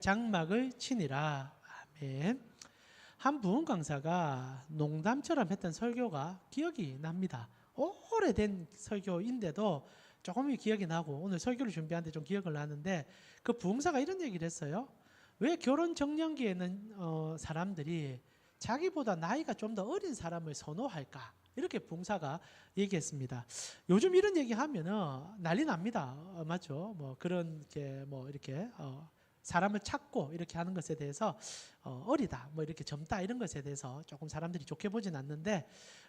장막을 치니라. 아멘. 한 부흥 강사가 농담처럼 했던 설교가 기억이 납니다. 오래된 설교인데도 조금 기억이 나고 오늘 설교를 준비하는데 좀 기억을 나는데 그 부흥사가 이런 얘기를 했어요. 왜 결혼 정년기에는 사람들이 자기보다 나이가 좀 더 어린 사람을 선호할까? 이렇게 부흥사가 얘기했습니다. 요즘 이런 얘기 하면은 난리 납니다. 맞죠? 뭐 그런 게 뭐 이렇게 사람을 찾고 이렇게 하는 것에 대해서 어리다, 뭐 이렇게 젊다 이런 것에 대해서 조금 사람들이 좋게 보진 않는데,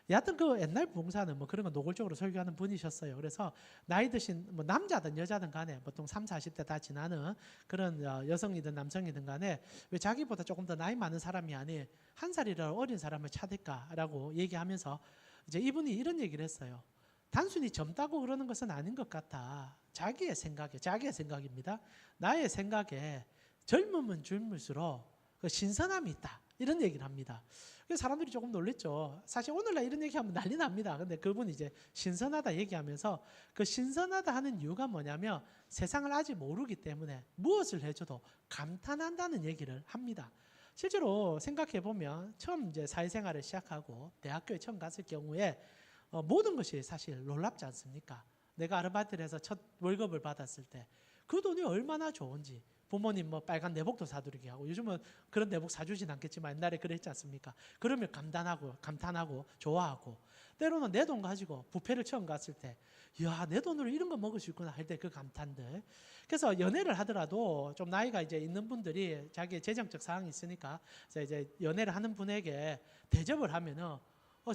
여하튼 그 옛날 부흥사는 뭐 그런 거 노골적으로 설교하는 분이셨어요. 그래서 나이 드신 뭐 남자든 여자든 간에 보통 3, 40대 다 지나는 그런 여성이든 남성이든 간에 왜 자기보다 조금 더 나이 많은 사람이 아닌 한 살이라도 어린 사람을 찾을까라고 얘기하면서 이제 이분이 이런 얘기를 했어요. 단순히 젊다고 그러는 것은 아닌 것 같아. 자기의 생각입니다. 나의 생각에 젊으면 젊을수록 그 신선함이 있다. 이런 얘기를 합니다. 그래서 사람들이 조금 놀랬죠. 사실 오늘날 이런 얘기하면 난리 납니다. 근데 그분이 이제 신선하다 얘기하면서 그 신선하다 하는 이유가 뭐냐면 세상을 아직 모르기 때문에 무엇을 해줘도 감탄한다는 얘기를 합니다. 실제로 생각해 보면 처음 이제 사회생활을 시작하고 대학교에 처음 갔을 경우에 모든 것이 사실 놀랍지 않습니까? 내가 아르바이트를 해서 첫 월급을 받았을 때 그 돈이 얼마나 좋은지, 부모님 뭐 빨간 내복도 사드리게 하고, 요즘은 그런 내복 사주진 않겠지만 옛날에 그랬지 않습니까? 그러면 감탄하고 좋아하고, 때로는 내 돈 가지고 뷔페를 처음 갔을 때 이야, 내 돈으로 이런 거 먹을 수 있구나 할 때 그 감탄들. 그래서 연애를 하더라도 좀 나이가 이제 있는 분들이 자기의 재정적 사항이 있으니까 이제 연애를 하는 분에게 대접을 하면은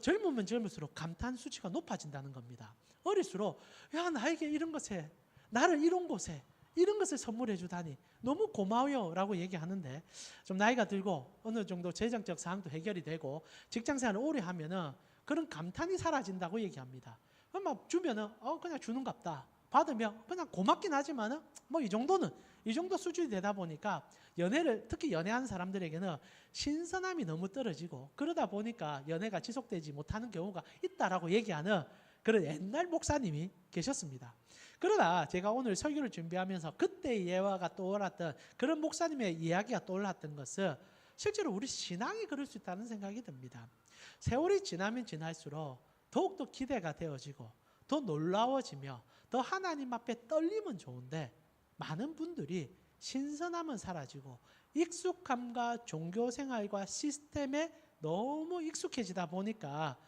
젊으면 젊을수록 감탄 수치가 높아진다는 겁니다. 어릴수록 야, 나에게 이런 것에, 나를 이런 곳에 이런 것을 선물해 주다니 너무 고마워요 라고 얘기하는데, 좀 나이가 들고 어느 정도 재정적 사항도 해결이 되고 직장생활을 오래 하면은 그런 감탄이 사라진다고 얘기합니다. 그럼 막 주면은 그냥 주는갑다, 받으면 그냥 고맙긴 하지만은 뭐 이 정도 수준이 되다 보니까 연애를, 특히 연애하는 사람들에게는 신선함이 너무 떨어지고 그러다 보니까 연애가 지속되지 못하는 경우가 있다라고 얘기하는 그런 옛날 목사님이 계셨습니다. 그러나 제가 오늘 설교를 준비하면서 그때의 예화가 떠올랐던, 그런 목사님의 이야기가 떠올랐던 것은 실제로 우리 신앙이 그럴 수 있다는 생각이 듭니다. 세월이 지나면 지날수록 더욱더 기대가 되어지고 더 놀라워지며 더 하나님 앞에 떨리면 좋은데, 많은 분들이 신선함은 사라지고 익숙함과 종교생활과 시스템에 너무 익숙해지다 보니까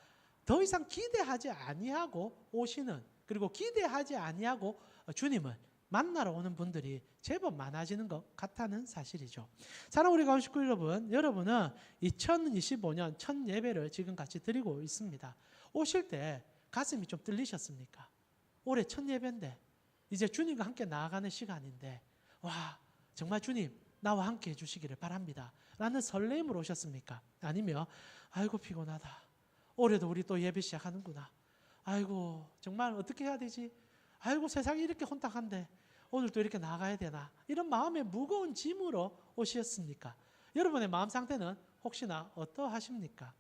더 이상 기대하지 아니하고 오시는, 그리고 기대하지 아니하고 주님을 만나러 오는 분들이 제법 많아지는 것 같다는 사실이죠. 사랑하는 우리 가운 식구 여러분, 여러분은 2025년 첫 예배를 지금 같이 드리고 있습니다. 오실 때 가슴이 좀 떨리셨습니까? 올해 첫 예배인데 이제 주님과 함께 나아가는 시간인데, 와, 정말 주님 나와 함께 해주시기를 바랍니다 라는 설렘으로 오셨습니까? 아니면 아이고 피곤하다, 올해도 우리 또 예배 시작하는구나, 아이고 정말 어떻게 해야 되지, 아이고 세상이 이렇게 혼탁한데 오늘 또 이렇게 나가야 되나, 이런 마음의 무거운 짐으로 오셨습니까? 여러분의 마음 상태는 혹시나 어떠하십니까?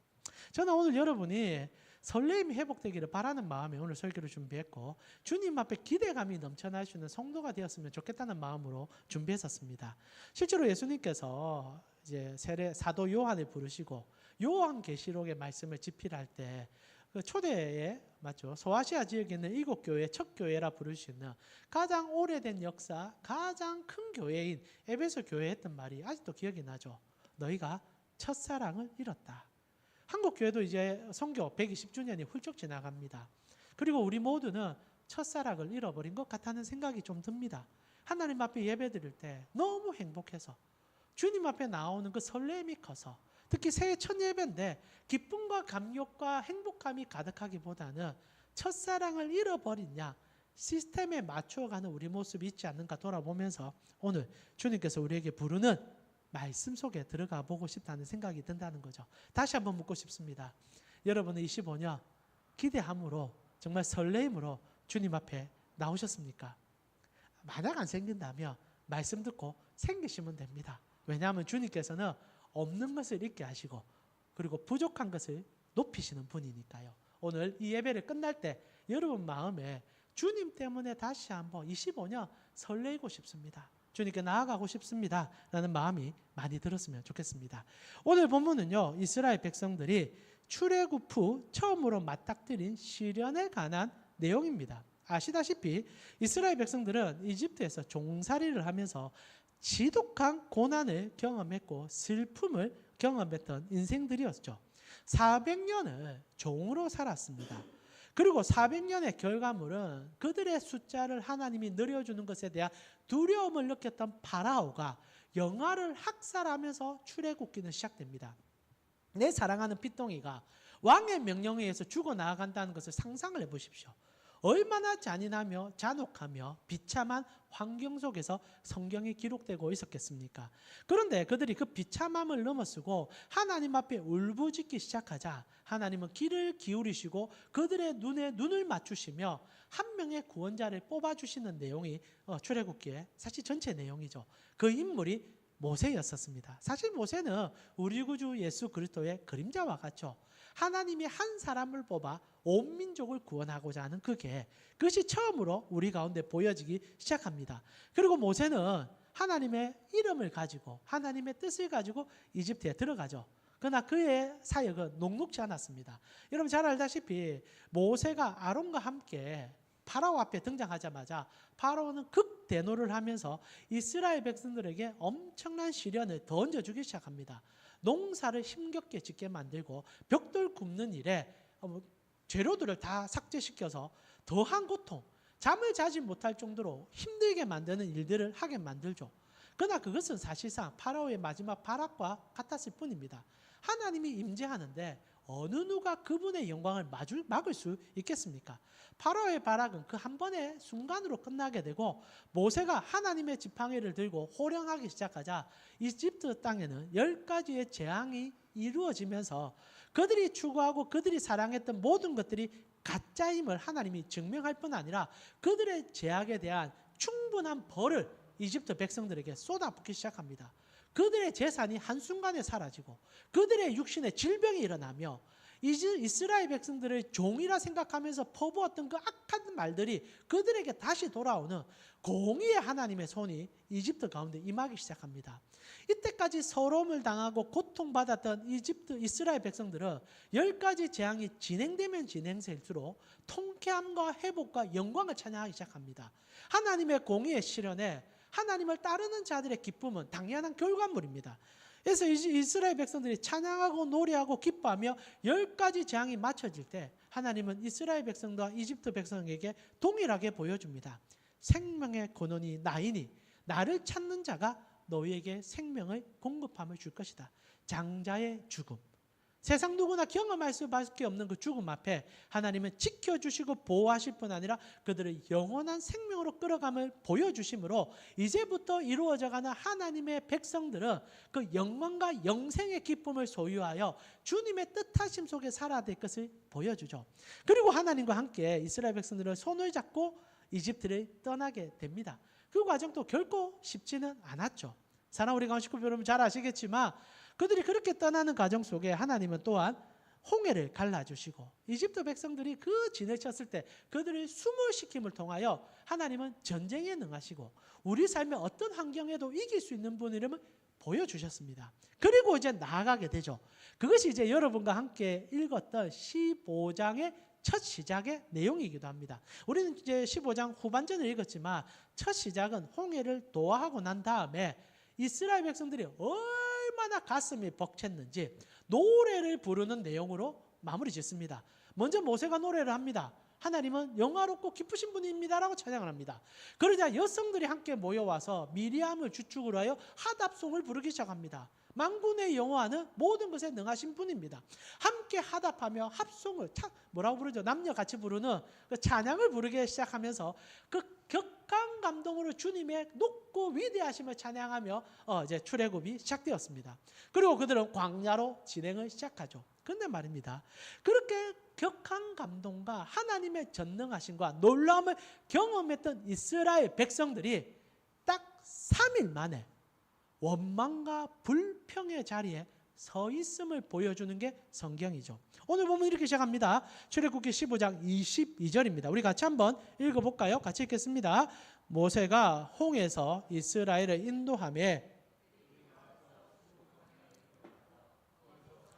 저는 오늘 여러분이 설렘이 회복되기를 바라는 마음에 오늘 설교를 준비했고, 주님 앞에 기대감이 넘쳐날 수 있는 성도가 되었으면 좋겠다는 마음으로 준비했었습니다. 실제로 예수님께서 이제 사도 요한을 부르시고 요한계시록의 말씀을 집필할 때 그 초대에, 맞죠, 소아시아 지역에 있는 7교회 첫 교회라 부를 수 있는 가장 오래된 역사, 가장 큰 교회인 에베소 교회에 했던 말이 아직도 기억이 나죠. 너희가 첫사랑을 잃었다. 한국 교회도 이제 선교 120주년이 훌쩍 지나갑니다. 그리고 우리 모두는 첫사랑을 잃어버린 것 같다는 생각이 좀 듭니다. 하나님 앞에 예배 드릴 때 너무 행복해서, 주님 앞에 나오는 그 설렘이 커서, 특히 새해 첫 예배인데 기쁨과 감격과 행복함이 가득하기보다는 첫사랑을 잃어버리냐, 시스템에 맞춰가는 우리 모습이 있지 않는가 돌아보면서 오늘 주님께서 우리에게 부르는 말씀 속에 들어가 보고 싶다는 생각이 든다는 거죠. 다시 한번 묻고 싶습니다. 여러분은 25년 기대함으로, 정말 설레임으로 주님 앞에 나오셨습니까? 만약 안 생긴다면 말씀 듣고 생기시면 됩니다. 왜냐하면 주님께서는 없는 것을 있게 하시고 그리고 부족한 것을 높이시는 분이니까요. 오늘 이 예배를 끝날 때 여러분 마음에 주님 때문에 다시 한번 25년 설레고 싶습니다. 주님께 나아가고 싶습니다 라는 마음이 많이 들었으면 좋겠습니다. 오늘 본문은요, 이스라엘 백성들이 출애굽 후 처음으로 맞닥뜨린 시련에 관한 내용입니다. 아시다시피 이스라엘 백성들은 이집트에서 종살이를 하면서 지독한 고난을 경험했고 슬픔을 경험했던 인생들이었죠. 400년을 종으로 살았습니다. 그리고 400년의 결과물은 그들의 숫자를 하나님이 늘려주는 것에 대한 두려움을 느꼈던 파라오가 영아를 학살하면서 출애굽기는 시작됩니다. 내 사랑하는 핏덩이가 왕의 명령에 의해서 죽어나간다는 것을 상상을 해보십시오. 얼마나 잔인하며 잔혹하며 비참한 환경 속에서 성경이 기록되고 있었겠습니까? 그런데 그들이 그 비참함을 넘어서고 하나님 앞에 울부짖기 시작하자 하나님은 귀를 기울이시고 그들의 눈에 눈을 맞추시며 한 명의 구원자를 뽑아주시는 내용이 출애굽기의 사실 전체 내용이죠. 그 인물이 모세였었습니다. 사실 모세는 우리 구주 예수 그리스도의 그림자와 같죠. 하나님이 한 사람을 뽑아 온 민족을 구원하고자 하는 그것이 처음으로 우리 가운데 보여지기 시작합니다. 그리고 모세는 하나님의 이름을 가지고 하나님의 뜻을 가지고 이집트에 들어가죠. 그러나 그의 사역은 녹록지 않았습니다. 여러분 잘 알다시피 모세가 아론과 함께 파라오 앞에 등장하자마자 파라오는 극대노를 하면서 이스라엘 백성들에게 엄청난 시련을 던져주기 시작합니다. 농사를 힘겹게 짓게 만들고 벽돌 굽는 일에 재료들을 다 삭제시켜서 더한 고통, 잠을 자지 못할 정도로 힘들게 만드는 일들을 하게 만들죠. 그러나 그것은 사실상 파라오의 마지막 발악과 같았을 뿐입니다. 하나님이 임재하는데 어느 누가 그분의 영광을 막을 수 있겠습니까? 파라오의 발악은 그 한 번의 순간으로 끝나게 되고 모세가 하나님의 지팡이를 들고 호령하기 시작하자 이집트 땅에는 10가지의 재앙이 이루어지면서 그들이 추구하고 그들이 사랑했던 모든 것들이 가짜임을 하나님이 증명할 뿐 아니라 그들의 죄악에 대한 충분한 벌을 이집트 백성들에게 쏟아붓기 시작합니다. 그들의 재산이 한순간에 사라지고 그들의 육신에 질병이 일어나며 이스라엘 백성들을 종이라 생각하면서 퍼부었던 그 악한 말들이 그들에게 다시 돌아오는 공의의 하나님의 손이 이집트 가운데 임하기 시작합니다. 이때까지 서러움을 당하고 고통받았던 이스라엘 백성들은 10가지 재앙이 진행되면 진행될수록 통쾌함과 회복과 영광을 찬양하기 시작합니다. 하나님의 공의의 실현에 하나님을 따르는 자들의 기쁨은 당연한 결과물입니다. 그래서 이스라엘 백성들이 찬양하고 노래하고 기뻐하며 10가지 재앙이 맞춰질 때 하나님은 이스라엘 백성과 이집트 백성에게 동일하게 보여줍니다. 생명의 근원이 나이니 나를 찾는 자가 너희에게 생명의 공급함을 줄 것이다. 장자의 죽음. 세상 누구나 경험할 수밖에 없는 그 죽음 앞에 하나님은 지켜주시고 보호하실 뿐 아니라 그들을 영원한 생명으로 끌어감을 보여주심으로 이제부터 이루어져가는 하나님의 백성들은 그 영광과 영생의 기쁨을 소유하여 주님의 뜻하심 속에 살아야 될 것을 보여주죠. 그리고 하나님과 함께 이스라엘 백성들은 손을 잡고 이집트를 떠나게 됩니다. 그 과정도 결코 쉽지는 않았죠. 사랑 우리 가운데 여러분 잘 아시겠지만 그들이 그렇게 떠나는 과정 속에 하나님은 또한 홍해를 갈라주시고 이집트 백성들이 그 진을 쳤을 때 그들을 숨을 시킴을 통하여 하나님은 전쟁에 능하시고 우리 삶의 어떤 환경에도 이길 수 있는 분이름을 보여주셨습니다. 그리고 이제 나아가게 되죠. 그것이 이제 여러분과 함께 읽었던 15장의 첫 시작의 내용이기도 합니다. 우리는 이제 15장 후반전을 읽었지만 첫 시작은 홍해를 도하하고 난 다음에 이스라엘 백성들이 얼마나 가슴이 벅찼는지 노래를 부르는 내용으로 마무리 짓습니다. 먼저 모세가 노래를 합니다. 하나님은 영화롭고 기쁘신 분입니다라고 찬양을 합니다. 그러자 여성들이 함께 모여와서 미리암을 주축으로 하여 하답송을 부르기 시작합니다. 만군의 여호와는 모든 것에 능하신 분입니다. 함께 하답하며 합송을 뭐라고 부르죠? 남녀 같이 부르는 그 찬양을 부르기 시작하면서 그 격한 감동으로 주님의 높고 위대하심을 찬양하며 이제 출애굽이 시작되었습니다. 그리고 그들은 광야로 진행을 시작하죠. 그런데 말입니다. 그렇게 격한 감동과 하나님의 전능하심과 놀라움을 경험했던 이스라엘 백성들이 딱 3일 만에 원망과 불평의 자리에 서 있음을 보여주는 게 성경이죠. 오늘 보면 이렇게 시작합니다. 출애굽기 15장 22절입니다. 우리 같이 한번 읽어볼까요? 같이 읽겠습니다. 모세가 홍해에서 이스라엘을 인도하며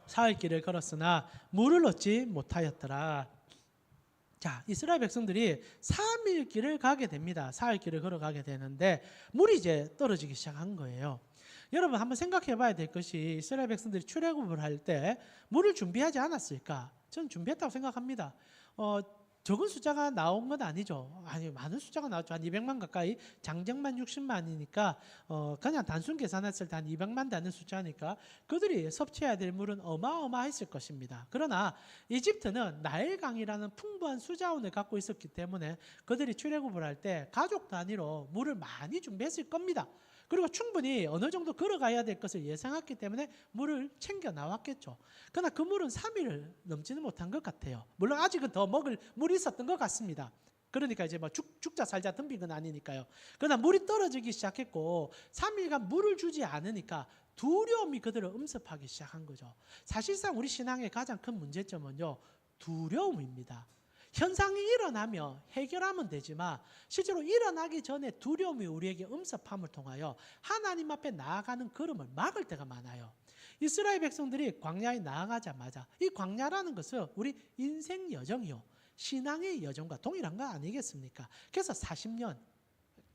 사흘 길을 걸었으나 물을 얻지 못하였더라. 자, 이스라엘 백성들이 3일 길을 가게 됩니다. 사흘 길을 걸어가게 되는데 물이 이제 떨어지기 시작한 거예요. 여러분 한번 생각해 봐야 될 것이 이스라엘 백성들이 출애굽을 할 때 물을 준비하지 않았을까? 저는 준비했다고 생각합니다. 적은 숫자가 나온 건 아니죠. 아니, 많은 숫자가 나왔죠. 한 200만 가까이, 장정만 60만이니까 그냥 단순 계산했을 때 한 200만 되는 숫자니까 그들이 섭취해야 될 물은 어마어마했을 것입니다. 그러나 이집트는 나일강이라는 풍부한 수자원을 갖고 있었기 때문에 그들이 출애굽을 할 때 가족 단위로 물을 많이 준비했을 겁니다. 그리고 충분히 어느 정도 걸어가야 될 것을 예상했기 때문에 물을 챙겨 나왔겠죠. 그러나 그 물은 3일을 넘지는 못한 것 같아요. 물론 아직은 더 먹을 물이 있었던 것 같습니다. 그러니까 이제 뭐 죽자 살자 덤빈 건 아니니까요. 그러나 물이 떨어지기 시작했고 3일간 물을 주지 않으니까 두려움이 그들을 엄습하기 시작한 거죠. 사실상 우리 신앙의 가장 큰 문제점은요, 두려움입니다. 현상이 일어나면 해결하면 되지만 실제로 일어나기 전에 두려움이 우리에게 엄습함을 통하여 하나님 앞에 나아가는 걸음을 막을 때가 많아요. 이스라엘 백성들이 광야에 나아가자마자 이 광야라는 것은 우리 인생 여정이요, 신앙의 여정과 동일한 거 아니겠습니까? 그래서 40년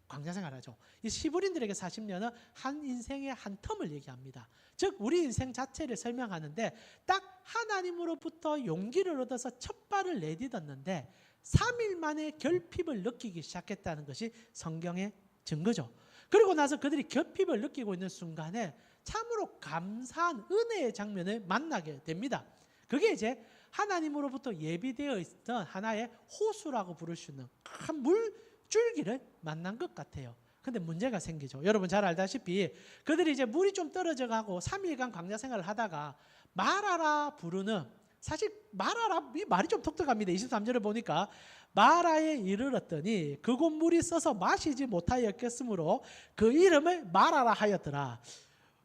광야 생활하죠. 이 시브린들에게 40년은 한 인생의 한 텀을 얘기합니다. 즉 우리 인생 자체를 설명하는데 딱 하나님으로부터 용기를 얻어서 첫 발을 내딛었는데 3일 만에 결핍을 느끼기 시작했다는 것이 성경의 증거죠. 그리고 나서 그들이 결핍을 느끼고 있는 순간에 참으로 감사한 은혜의 장면을 만나게 됩니다. 그게 이제 하나님으로부터 예비되어 있던 하나의 호수라고 부를 수 있는 큰 물줄기를 만난 것 같아요. 근데 문제가 생기죠. 여러분 잘 알다시피 그들이 이제 물이 좀 떨어져 가고 3일간 광야 생활을 하다가 마라라 부르는, 사실 마라라 이 말이 좀 독특합니다. 23절을 보니까 마라에 이르렀더니 그곳 물이 써서 마시지 못하였겠으므로 그 이름을 마라라 하였더라.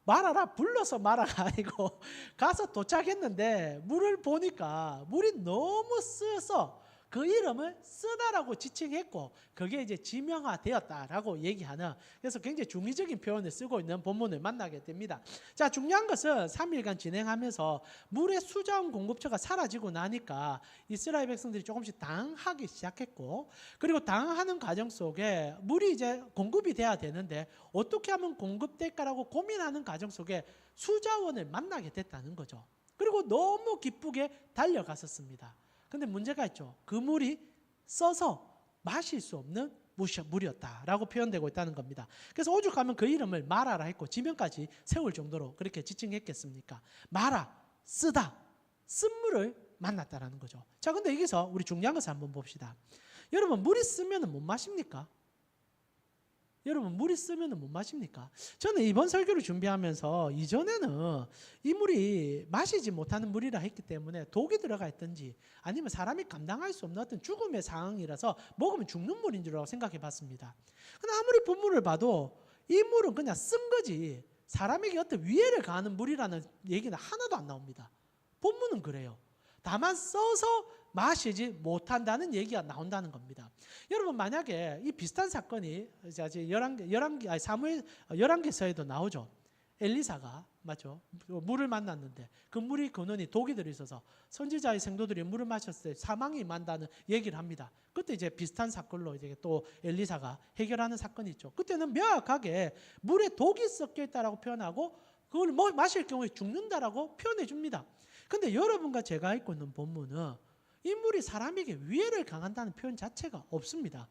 마라라 불러서 마라가 아니고 가서 도착했는데 물을 보니까 물이 너무 쓰서 그 이름을 쓰다라고 지칭했고 그게 이제 지명화되었다라고 얘기하는, 그래서 굉장히 중의적인 표현을 쓰고 있는 본문을 만나게 됩니다. 자, 중요한 것은 3일간 진행하면서 물의 수자원 공급처가 사라지고 나니까 이스라엘 백성들이 조금씩 당하기 시작했고, 그리고 당하는 과정 속에 물이 이제 공급이 돼야 되는데 어떻게 하면 공급될까라고 고민하는 과정 속에 수자원을 만나게 됐다는 거죠. 그리고 너무 기쁘게 달려갔었습니다. 근데 문제가 있죠. 그 물이 써서 마실 수 없는 물이었다라고 표현되고 있다는 겁니다. 그래서 오죽하면 그 이름을 마라라 했고 지명까지 세울 정도로 그렇게 지칭했겠습니까? 마라, 쓰다, 쓴물을 만났다라는 거죠. 자, 근데 여기서 우리 중요한 것을 한번 봅시다. 여러분 물이 쓰면 못 마십니까? 여러분 물이 쓰면 못 마십니까? 저는 이번 설교를 준비하면서 이전에는 이 물이 마시지 못하는 물이라 했기 때문에 독이 들어가 있든지 아니면 사람이 감당할 수 없는 어떤 죽음의 상황이라서 먹으면 죽는 물인 줄 알고 생각해 봤습니다. 근데 아무리 본문을 봐도 이 물은 그냥 쓴 거지 사람에게 어떤 위해를 가하는 물이라는 얘기는 하나도 안 나옵니다. 본문은 그래요. 다만 써서 마시지 못한다는 얘기가 나온다는 겁니다. 여러분 만약에 이 비슷한 사건이 사무엘 11기서에도 나오죠. 엘리사가 맞죠? 물을 만났는데 그 물이 근원이 독이 들어있어서 선지자의 생도들이 물을 마셨을 때 사망이 임한다는 얘기를 합니다. 그때 이제 비슷한 사건로 이제 또 엘리사가 해결하는 사건이 있죠. 그때는 명확하게 물에 독이 섞여 있다라고 표현하고 그걸 마실 경우에 죽는다라고 표현해 줍니다. 근데 여러분과 제가 읽고 있는 본문은 이 물이 사람에게 위해를 강한다는 표현 자체가 없습니다.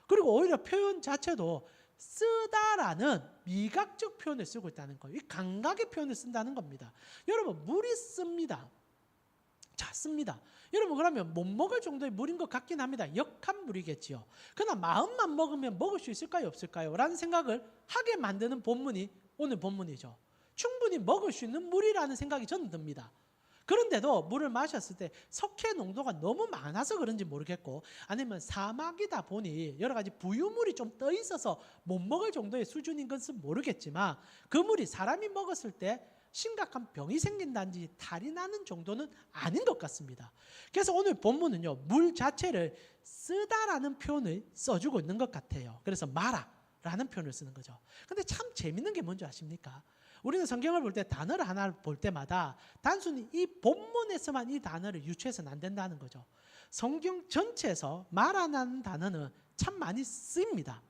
그리고 오히려 표현 자체도 쓰다라는 미각적 표현을 쓰고 있다는 거예요. 이 감각의 표현을 쓴다는 겁니다. 여러분 물이 씁니다. 자, 씁니다. 여러분 그러면 못 먹을 정도의 물인 것 같긴 합니다. 역한 물이겠지요. 그러나 마음만 먹으면 먹을 수 있을까요 없을까요? 라는 생각을 하게 만드는 본문이 오늘 본문이죠. 충분히 먹을 수 있는 물이라는 생각이 저는 듭니다. 그런데도 물을 마셨을 때 석회 농도가 너무 많아서 그런지 모르겠고 아니면 사막이다 보니 여러 가지 부유물이 좀 떠 있어서 못 먹을 정도의 수준인 것은 모르겠지만 그 물이 사람이 먹었을 때 심각한 병이 생긴다든지 탈이 나는 정도는 아닌 것 같습니다. 그래서 오늘 본문은요, 물 자체를 쓰다라는 표현을 써주고 있는 것 같아요. 그래서 마라라는 표현을 쓰는 거죠. 근데 참 재밌는 게 뭔지 아십니까? 우리는 성경을 볼 때 단어를 하나 볼 때마다 단순히 이 본문에서만 이 단어를 유추해서는 안 된다는 거죠. 성경 전체에서 마라라는 단어는 참 많이 쓰입니다.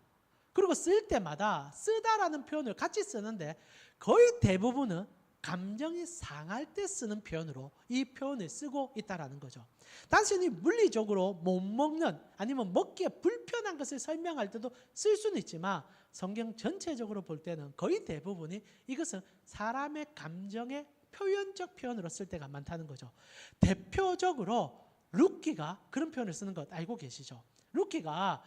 그리고 쓸 때마다 쓰다라는 표현을 같이 쓰는데 거의 대부분은 감정이 상할 때 쓰는 표현으로 이 표현을 쓰고 있다는 거죠. 단순히 물리적으로 못 먹는 아니면 먹기에 불편한 것을 설명할 때도 쓸 수는 있지만 성경 전체적으로 볼 때는 거의 대부분이 이것은 사람의 감정의 표현적 표현으로 쓸 때가 많다는 거죠. 대표적으로 루키가 그런 표현을 쓰는 것 알고 계시죠? 루키가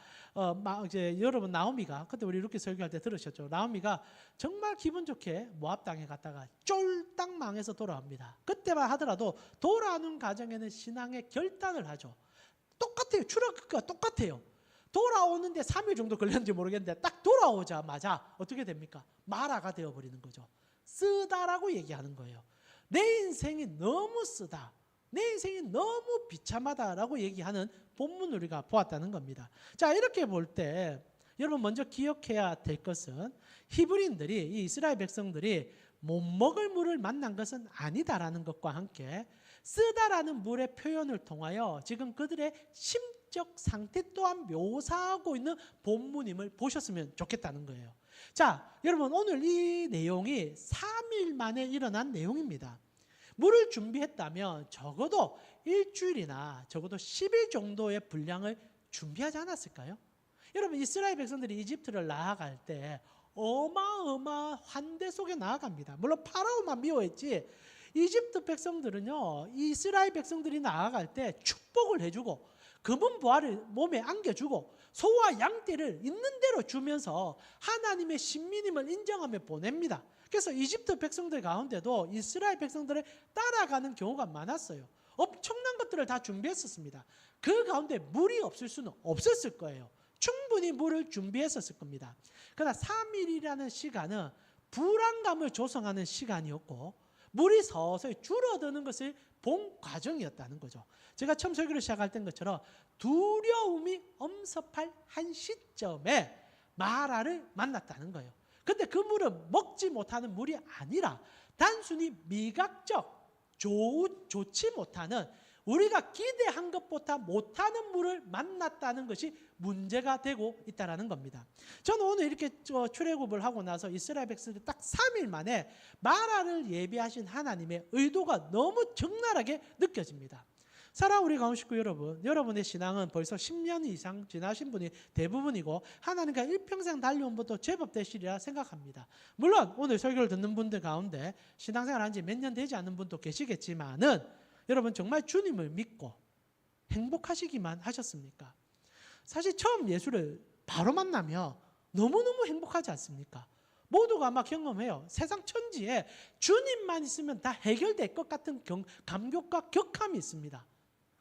이제 여러분 나오미가 그때 우리 루키 설교할 때 들으셨죠? 나오미가 정말 기분 좋게 모압 땅에 갔다가 쫄딱 망해서 돌아옵니다. 그때만 하더라도 돌아오는 과정에는 신앙의 결단을 하죠. 똑같아요. 출애굽과 똑같아요. 돌아오는데 3일 정도 걸렸는지 모르겠는데 딱 돌아오자마자 어떻게 됩니까? 마라가 되어버리는 거죠. 쓰다라고 얘기하는 거예요. 내 인생이 너무 쓰다. 내 인생이 너무 비참하다라고 얘기하는 본문을 우리가 보았다는 겁니다. 자, 이렇게 볼 때 여러분 먼저 기억해야 될 것은 히브리인들이 이 이스라엘 백성들이 못 먹을 물을 만난 것은 아니다라는 것과 함께 쓰다라는 물의 표현을 통하여 지금 그들의 심적 상태 또한 묘사하고 있는 본문임을 보셨으면 좋겠다는 거예요. 자, 여러분 오늘 이 내용이 3일 만에 일어난 내용입니다. 물을 준비했다면 적어도 일주일이나 적어도 10일 정도의 분량을 준비하지 않았을까요? 여러분 이스라엘 백성들이 이집트를 나아갈 때 어마어마한 환대 속에 나아갑니다. 물론 파라오만 미워했지 이집트 백성들은요, 이스라엘 백성들이 나아갈 때 축복을 해주고 금은 보화를 몸에 안겨주고 소와 양떼를 있는 대로 주면서 하나님의 신민임을 인정하며 보냅니다. 그래서 이집트 백성들 가운데도 이스라엘 백성들을 따라가는 경우가 많았어요. 엄청난 것들을 다 준비했었습니다. 그 가운데 물이 없을 수는 없었을 거예요. 충분히 물을 준비했었을 겁니다. 그러나 3일이라는 시간은 불안감을 조성하는 시간이었고 물이 서서히 줄어드는 것을 본 과정이었다는 거죠. 제가 처음 설교를 시작할 때 것처럼 두려움이 엄습할 한 시점에 마라를 만났다는 거예요. 근데 그 물은 먹지 못하는 물이 아니라 단순히 미각적, 좋지 못하는 우리가 기대한 것보다 못하는 물을 만났다는 것이 문제가 되고 있다는 겁니다. 저는 오늘 이렇게 출애굽을 하고 나서 이스라엘 백성들이 딱 3일 만에 마라를 예비하신 하나님의 의도가 너무 적나라하게 느껴집니다. 사랑하는 우리 가운식구 여러분, 여러분의 신앙은 벌써 10년 이상 지나신 분이 대부분이고 하나님과 일평생 달려온 분도 제법 되시리라 생각합니다. 물론 오늘 설교를 듣는 분들 가운데 신앙생활 한 지 몇 년 되지 않은 분도 계시겠지만은 여러분 정말 주님을 믿고 행복하시기만 하셨습니까? 사실 처음 예수를 바로 만나면 너무너무 행복하지 않습니까? 모두가 아마 경험해요. 세상 천지에 주님만 있으면 다 해결될 것 같은 감격과 격함이 있습니다.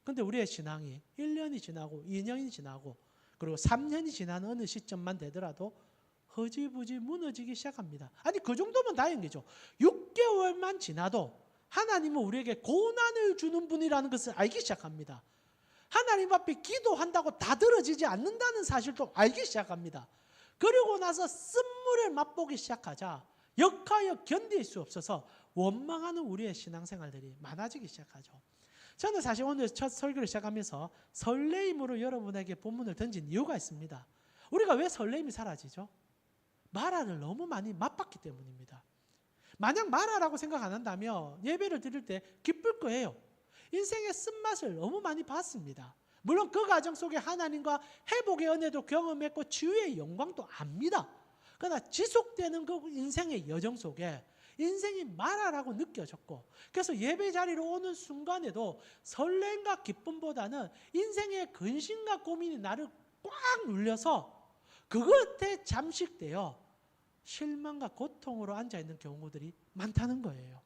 그런데 우리의 신앙이 1년이 지나고 2년이 지나고 그리고 3년이 지난 어느 시점만 되더라도 허지부지 무너지기 시작합니다. 아니 그 정도면 다행이죠. 6개월만 지나도 하나님은 우리에게 고난을 주는 분이라는 것을 알기 시작합니다. 하나님 앞에 기도한다고 다 들어지지 않는다는 사실도 알기 시작합니다. 그리고 나서 쓴물을 맛보기 시작하자 역하여 견딜 수 없어서 원망하는 우리의 신앙생활들이 많아지기 시작하죠. 저는 사실 오늘 첫 설교를 시작하면서 설레임으로 여러분에게 본문을 던진 이유가 있습니다. 우리가 왜 설레임이 사라지죠? 마라를 너무 많이 맛봤기 때문입니다. 만약 마라라고 생각 안 한다면 예배를 드릴 때 기쁠 거예요. 인생의 쓴맛을 너무 많이 봤습니다. 물론 그 과정 속에 하나님과 회복의 은혜도 경험했고 치유의 영광도 압니다. 그러나 지속되는 그 인생의 여정 속에 인생이 마라라고 느껴졌고 그래서 예배 자리로 오는 순간에도 설렘과 기쁨보다는 인생의 근심과 고민이 나를 꽉 눌려서 그것에 잠식되어 실망과 고통으로 앉아있는 경우들이 많다는 거예요.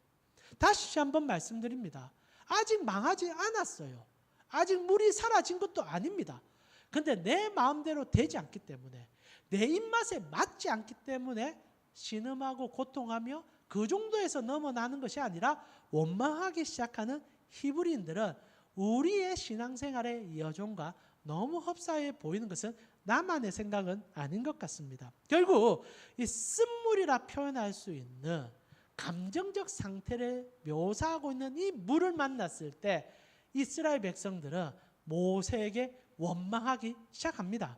다시 한번 말씀드립니다. 아직 망하지 않았어요. 아직 물이 사라진 것도 아닙니다. 그런데 내 마음대로 되지 않기 때문에 내 입맛에 맞지 않기 때문에 신음하고 고통하며 그 정도에서 넘어나는 것이 아니라 원망하기 시작하는 히브리인들은 우리의 신앙생활의 여정과 너무 흡사해 보이는 것은 나만의 생각은 아닌 것 같습니다. 결국 이 쓴물이라 표현할 수 있는 감정적 상태를 묘사하고 있는 이 물을 만났을 때 이스라엘 백성들은 모세에게 원망하기 시작합니다.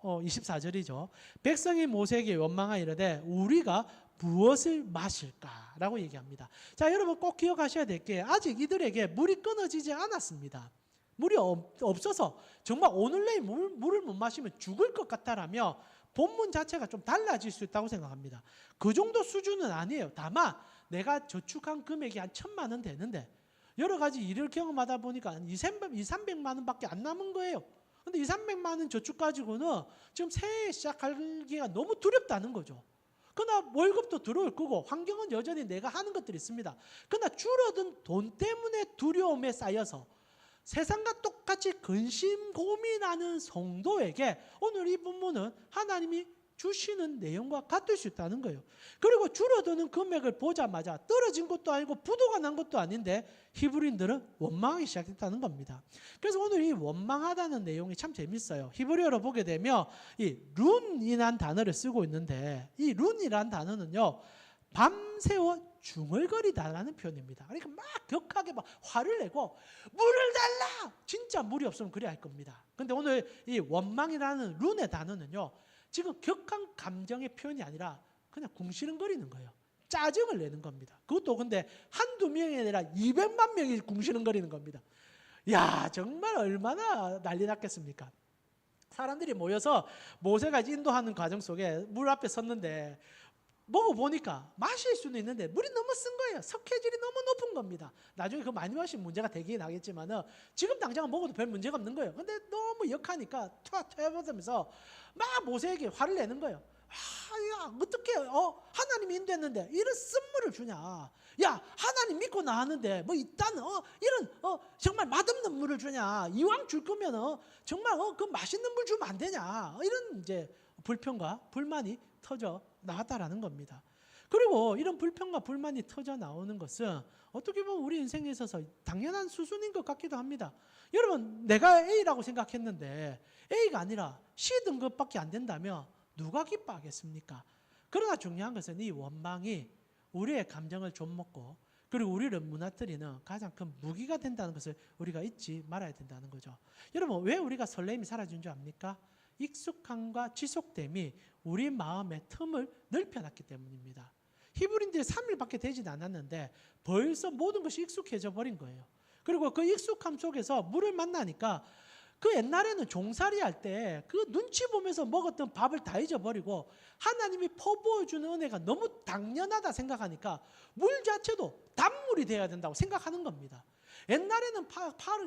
24절이죠. 백성이 모세에게 원망하 이르되 우리가 무엇을 마실까라고 얘기합니다. 자, 여러분 꼭 기억하셔야 될 게 아직 이들에게 물이 끊어지지 않았습니다. 물이 없어서 정말 오늘 내일 물을 못 마시면 죽을 것 같다라며 본문 자체가 좀 달라질 수 있다고 생각합니다. 그 정도 수준은 아니에요. 다만 내가 저축한 금액이 한 1,000만 원 되는데 여러 가지 일을 경험하다 보니까 200~300만 원밖에 안 남은 거예요. 근데 200~300만 원 저축 가지고는 지금 새해 시작하기가 너무 두렵다는 거죠. 그러나 월급도 들어올 거고 환경은 여전히 내가 하는 것들이 있습니다. 그러나 줄어든 돈 때문에 두려움에 쌓여서 세상과 똑같이 근심 고민하는 성도에게 오늘 이 본문은 하나님이 주시는 내용과 같을 수 있다는 거예요. 그리고 줄어드는 금액을 보자마자 떨어진 것도 아니고 부도가 난 것도 아닌데 히브리인들은 원망하기 시작했다는 겁니다. 그래서 오늘 이 원망하다는 내용이 참 재밌어요. 히브리어로 보게 되면 이 룬이라는 단어를 쓰고 있는데 이 룬이라는 단어는요, 밤새워 중얼거리다라는 표현입니다. 그러니까 막 격하게 막 화를 내고 물을 달라! 진짜 물이 없으면 그래야 할 겁니다. 근데 오늘 이 원망이라는 룬의 단어는요, 지금 격한 감정의 표현이 아니라 그냥 궁시렁거리는 거예요. 짜증을 내는 겁니다. 그것도 근데 한두 명이 아니라 200만 명이 궁시렁거리는 겁니다. 야, 정말 얼마나 난리 났겠습니까? 사람들이 모여서 모세가 인도하는 과정 속에 물 앞에 섰는데 먹어보니까 마실 수는 있는데 물이 너무 쓴 거예요. 석회질이 너무 높은 겁니다. 나중에 그 많이 마시면 문제가 되긴 하겠지만 지금 당장 먹어도 별 문제가 없는 거예요. 근데 너무 역하니까 퇴보면서 막 모세에게 화를 내는 거예요. 야, 어떻게 하나님이 인도했는데 이런 쓴물을 주냐. 야, 하나님 믿고 나왔는데 뭐 일단 이런 정말 맛없는 물을 주냐. 이왕 줄 거면 정말 그 맛있는 물 주면 안 되냐. 이런 이제 불평과 불만이 터져 나왔다라는 겁니다. 그리고 이런 불평과 불만이 터져 나오는 것은 어떻게 보면 우리 인생에 있어서 당연한 수순인 것 같기도 합니다. 여러분, 내가 A라고 생각했는데 A가 아니라 C등급밖에 안 된다면 누가 기뻐하겠습니까? 그러나 중요한 것은 이 원망이 우리의 감정을 좀먹고 그리고 우리를 무너뜨리는 가장 큰 무기가 된다는 것을 우리가 잊지 말아야 된다는 거죠. 여러분, 왜 우리가 설렘이 사라진 줄 압니까? 익숙함과 지속됨이 우리 마음의 틈을 넓혀놨기 때문입니다. 히브리인들이 3일밖에 되진 않았는데 벌써 모든 것이 익숙해져 버린 거예요. 그리고 그 익숙함 속에서 물을 만나니까 그 옛날에는 종살이 할 때 그 눈치 보면서 먹었던 밥을 다 잊어버리고 하나님이 퍼부어주는 은혜가 너무 당연하다 생각하니까 물 자체도 단물이 돼야 된다고 생각하는 겁니다. 옛날에는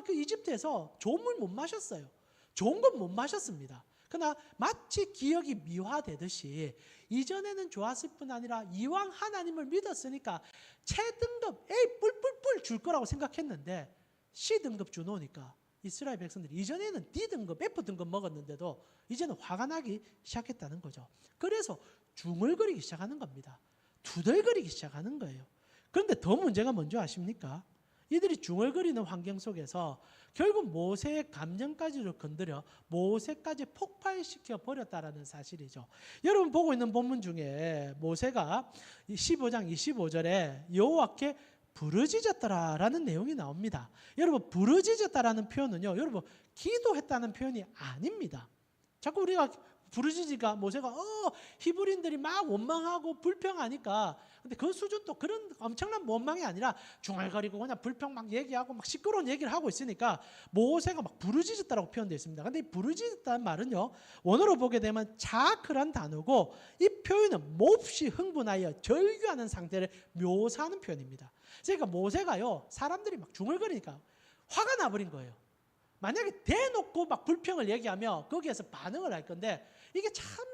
그 이집트에서 좋은 물 못 마셨어요. 좋은 건 못 마셨습니다. 그러나 마치 기억이 미화되듯이 이전에는 좋았을 뿐 아니라 이왕 하나님을 믿었으니까 최등급 A 뿔뿔뿔 줄 거라고 생각했는데 C등급 주놓으니까 이스라엘 백성들이 이전에는 D등급, F등급 먹었는데도 이제는 화가 나기 시작했다는 거죠. 그래서 중얼거리기 시작하는 겁니다. 투덜거리기 시작하는 거예요. 그런데 더 문제가 뭔지 아십니까? 이들이 중얼거리는 환경 속에서 결국 모세의 감정까지도 건드려 모세까지 폭발시켜 버렸다라는 사실이죠. 여러분 보고 있는 본문 중에 모세가 15장 25절에 여호와께 부르짖었더라라는 내용이 나옵니다. 여러분, 부르짖었다라는 표현은요, 여러분 기도했다는 표현이 아닙니다. 자꾸 우리가 부르짖으니까 모세가 히브리인들이 막 원망하고 불평하니까, 근데 그 수준도 그런 엄청난 원망이 아니라 중얼거리고 그냥 불평 막 얘기하고 막 시끄러운 얘기를 하고 있으니까 모세가 막 부르짖었다라고 표현되어 있습니다. 근데 이 부르짖었다는 말은요, 원어로 보게 되면 자크란 단어고 이 표현은 몹시 흥분하여 절규하는 상태를 묘사하는 표현입니다. 그러니까 모세가요, 사람들이 막 중얼거리니까 화가 나버린 거예요. 만약에 대놓고 막 불평을 얘기하면 거기에서 반응을 할 건데 이게 참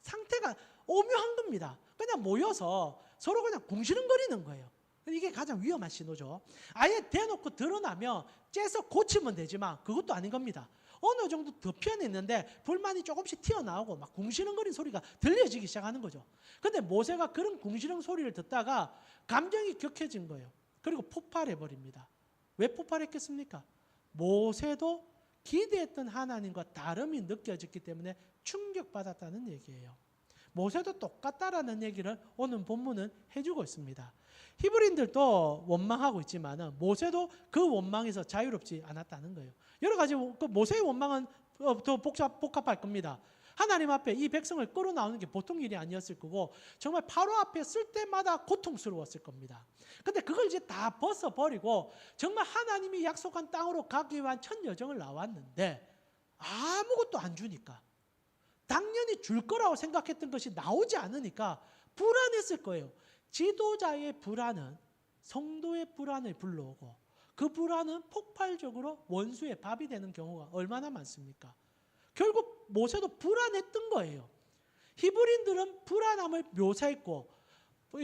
상태가 오묘한 겁니다. 그냥 모여서 서로 그냥 궁시렁거리는 거예요. 이게 가장 위험한 신호죠. 아예 대놓고 드러나면 째서 고치면 되지만 그것도 아닌 겁니다. 어느 정도 덮여냈는데 불만이 조금씩 튀어나오고 막 궁시렁거리는 소리가 들려지기 시작하는 거죠. 근데 모세가 그런 궁시렁 소리를 듣다가 감정이 격해진 거예요. 그리고 폭발해버립니다. 왜 폭발했겠습니까? 모세도 기대했던 하나님과 다름이 느껴졌기 때문에 충격받았다는 얘기예요. 모세도 똑같다라는 얘기를 오늘 본문은 해주고 있습니다. 히브리인들도 원망하고 있지만 모세도 그 원망에서 자유롭지 않았다는 거예요. 여러 가지 그 모세의 원망은 더 복잡할 겁니다. 하나님 앞에 이 백성을 끌어나오는 게 보통 일이 아니었을 거고 정말 바로 앞에 쓸 때마다 고통스러웠을 겁니다. 근데 그걸 이제 다 벗어버리고 정말 하나님이 약속한 땅으로 가기 위한 첫 여정을 나왔는데 아무것도 안 주니까, 당연히 줄 거라고 생각했던 것이 나오지 않으니까 불안했을 거예요. 지도자의 불안은 성도의 불안을 불러오고 그 불안은 폭발적으로 원수의 밥이 되는 경우가 얼마나 많습니까? 결국 모세도 불안했던 거예요. 히브리인들은 불안함을 묘사했고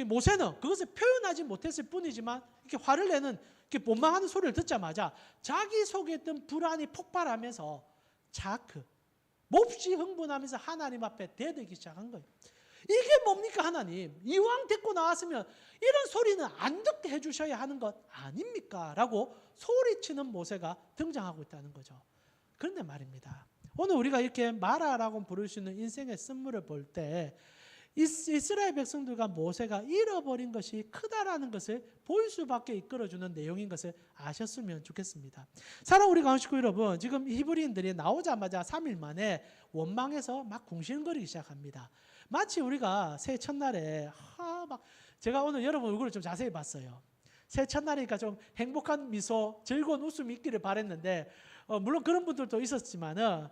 모세는 그것을 표현하지 못했을 뿐이지만 이렇게 화를 내는, 이렇게 원망하는 소리를 듣자마자 자기 속에 있던 불안이 폭발하면서 몹시 흥분하면서 하나님 앞에 대들기 시작한 거예요. 이게 뭡니까 하나님? 이왕 데리고 나왔으면 이런 소리는 안 듣게 해주셔야 하는 것 아닙니까? 라고 소리치는 모세가 등장하고 있다는 거죠. 그런데 말입니다, 오늘 우리가 이렇게 마라라고 부를 수 있는 인생의 쓴물을 볼 때 이스라엘 백성들과 모세가 잃어버린 것이 크다라는 것을 보일 수밖에 이끌어주는 내용인 것을 아셨으면 좋겠습니다. 사랑 우리 가운데 식구 여러분, 지금 히브리인들이 나오자마자 3일 만에 원망해서 막 궁시렁거리기 시작합니다. 마치 우리가 새해 첫날에 제가 오늘 여러분 얼굴을 좀 자세히 봤어요. 새해 첫날이니까 좀 행복한 미소, 즐거운 웃음이 있기를 바랬는데 물론 그런 분들도 있었지만은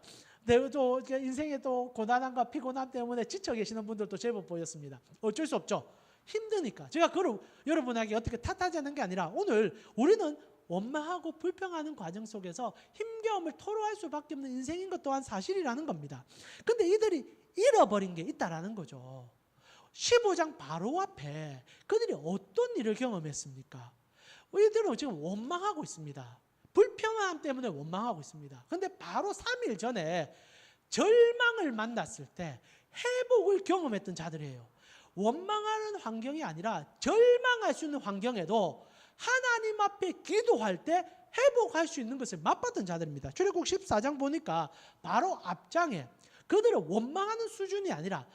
또 인생의 또 고난함과 피곤함 때문에 지쳐 계시는 분들도 제법 보였습니다. 어쩔 수 없죠. 힘드니까. 제가 그걸 여러분에게 어떻게 탓하자는 게 아니라 오늘 우리는 원망하고 불평하는 과정 속에서 힘겨움을 토로할 수밖에 없는 인생인 것 또한 사실이라는 겁니다. 근데 이들이 잃어버린 게 있다라는 거죠. 15장 바로 앞에 그들이 어떤 일을 경험했습니까? 이들은 지금 원망하고 있습니다. 불평함 때문에 원망하고 있습니다. 그런데 바로 3일 전에 절망을 만났을 때 회복을 경험했던 자들이에요. 원망하는 환경이 아니라 절망할 수 있는 환경에도 하나님 앞에 기도할 때 회복할 수 있는 것을 맛봤던 자들입니다. 출애굽 14장 보니까 바로 앞장에 그들은 원망하는 수준이 아니라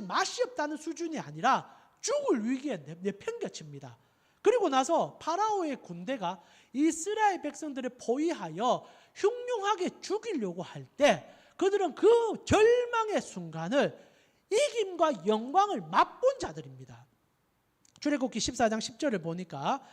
맛이 없다는 수준이 아니라 죽을 위기에 내팽개칩니다. 그리고 나서 파라오의 군대가 이스라엘 백성들을 포위하여 흉흉하게 죽이려고 할 때 그들은 그 절망의 순간을 이김과 영광을 맛본 자들입니다. 출애굽기 14장 10절을 보니까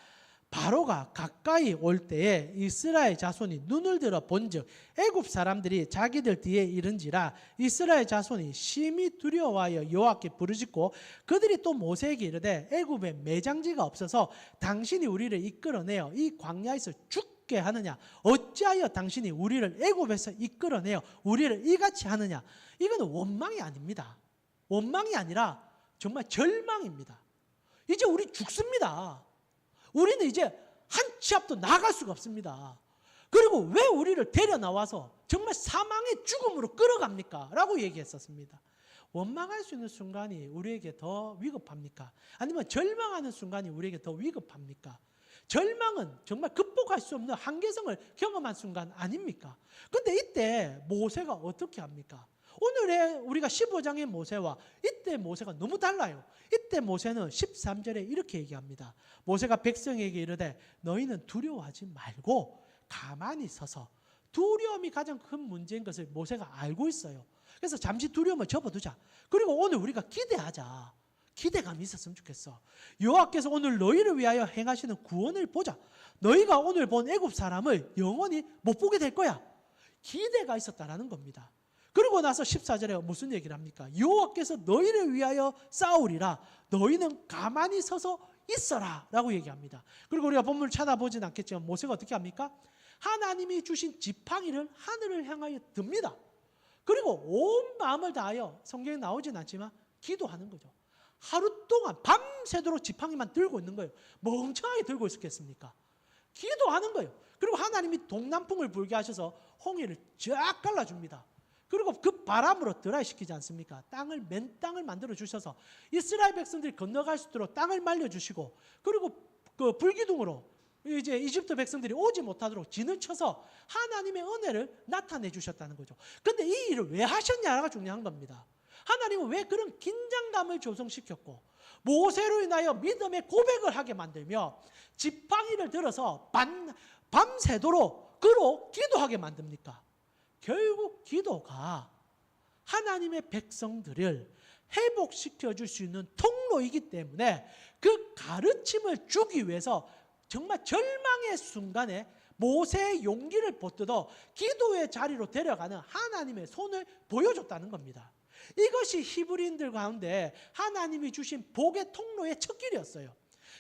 바로가 가까이 올 때에 이스라엘 자손이 눈을 들어 본즉 애굽 사람들이 자기들 뒤에 이른지라 이스라엘 자손이 심히 두려워하여 여호와께 부르짖고 그들이 또 모세에게 이르되 애굽에 매장지가 없어서 당신이 우리를 이끌어내어 이 광야에서 죽게 하느냐, 어찌하여 당신이 우리를 애굽에서 이끌어내어 우리를 이같이 하느냐. 이거는 원망이 아닙니다. 원망이 아니라 정말 절망입니다. 이제 우리 죽습니다. 우리는 이제 한 치 앞도 나갈 수가 없습니다. 그리고 왜 우리를 데려 나와서 정말 사망의 죽음으로 끌어갑니까? 라고 얘기했었습니다. 원망할 수 있는 순간이 우리에게 더 위급합니까? 아니면 절망하는 순간이 우리에게 더 위급합니까? 절망은 정말 극복할 수 없는 한계성을 경험한 순간 아닙니까? 근데 이때 모세가 어떻게 합니까? 오늘의 우리가 15장의 모세와 이때 모세가 너무 달라요. 이때 모세는 13절에 이렇게 얘기합니다. 모세가 백성에게 이르되 너희는 두려워하지 말고 가만히 서서, 두려움이 가장 큰 문제인 것을 모세가 알고 있어요. 그래서 잠시 두려움을 접어두자. 그리고 오늘 우리가 기대하자. 기대감이 있었으면 좋겠어. 여호와께서 오늘 너희를 위하여 행하시는 구원을 보자. 너희가 오늘 본 애굽 사람을 영원히 못 보게 될 거야. 기대가 있었다라는 겁니다. 그리고 나서 14절에 무슨 얘기를 합니까? 여호와께서 너희를 위하여 싸우리라. 너희는 가만히 서서 있어라 라고 얘기합니다. 그리고 우리가 본문을 찾아보진 않겠지만 모세가 어떻게 합니까? 하나님이 주신 지팡이를 하늘을 향하여 듭니다. 그리고 온 마음을 다하여, 성경에 나오진 않지만 기도하는 거죠. 하루 동안 밤새도록 지팡이만 들고 있는 거예요. 멍청하게 들고 있었겠습니까? 기도하는 거예요. 그리고 하나님이 동남풍을 불게 하셔서 홍해를 쫙 갈라줍니다. 그리고 그 바람으로 드라이시키지 않습니까? 맨 땅을 만들어 주셔서 이스라엘 백성들이 건너갈 수 있도록 땅을 말려주시고, 그리고 그 불기둥으로 이제 이집트 백성들이 오지 못하도록 진을 쳐서 하나님의 은혜를 나타내 주셨다는 거죠. 근데 이 일을 왜 하셨냐가 중요한 겁니다. 하나님은 왜 그런 긴장감을 조성시켰고 모세로 인하여 믿음의 고백을 하게 만들며 지팡이를 들어서 밤새도록 그로 기도하게 만듭니까? 결국 기도가 하나님의 백성들을 회복시켜 줄 수 있는 통로이기 때문에 그 가르침을 주기 위해서 정말 절망의 순간에 모세의 용기를 붙들어 기도의 자리로 데려가는 하나님의 손을 보여줬다는 겁니다. 이것이 히브리인들 가운데 하나님이 주신 복의 통로의 첫 길이었어요.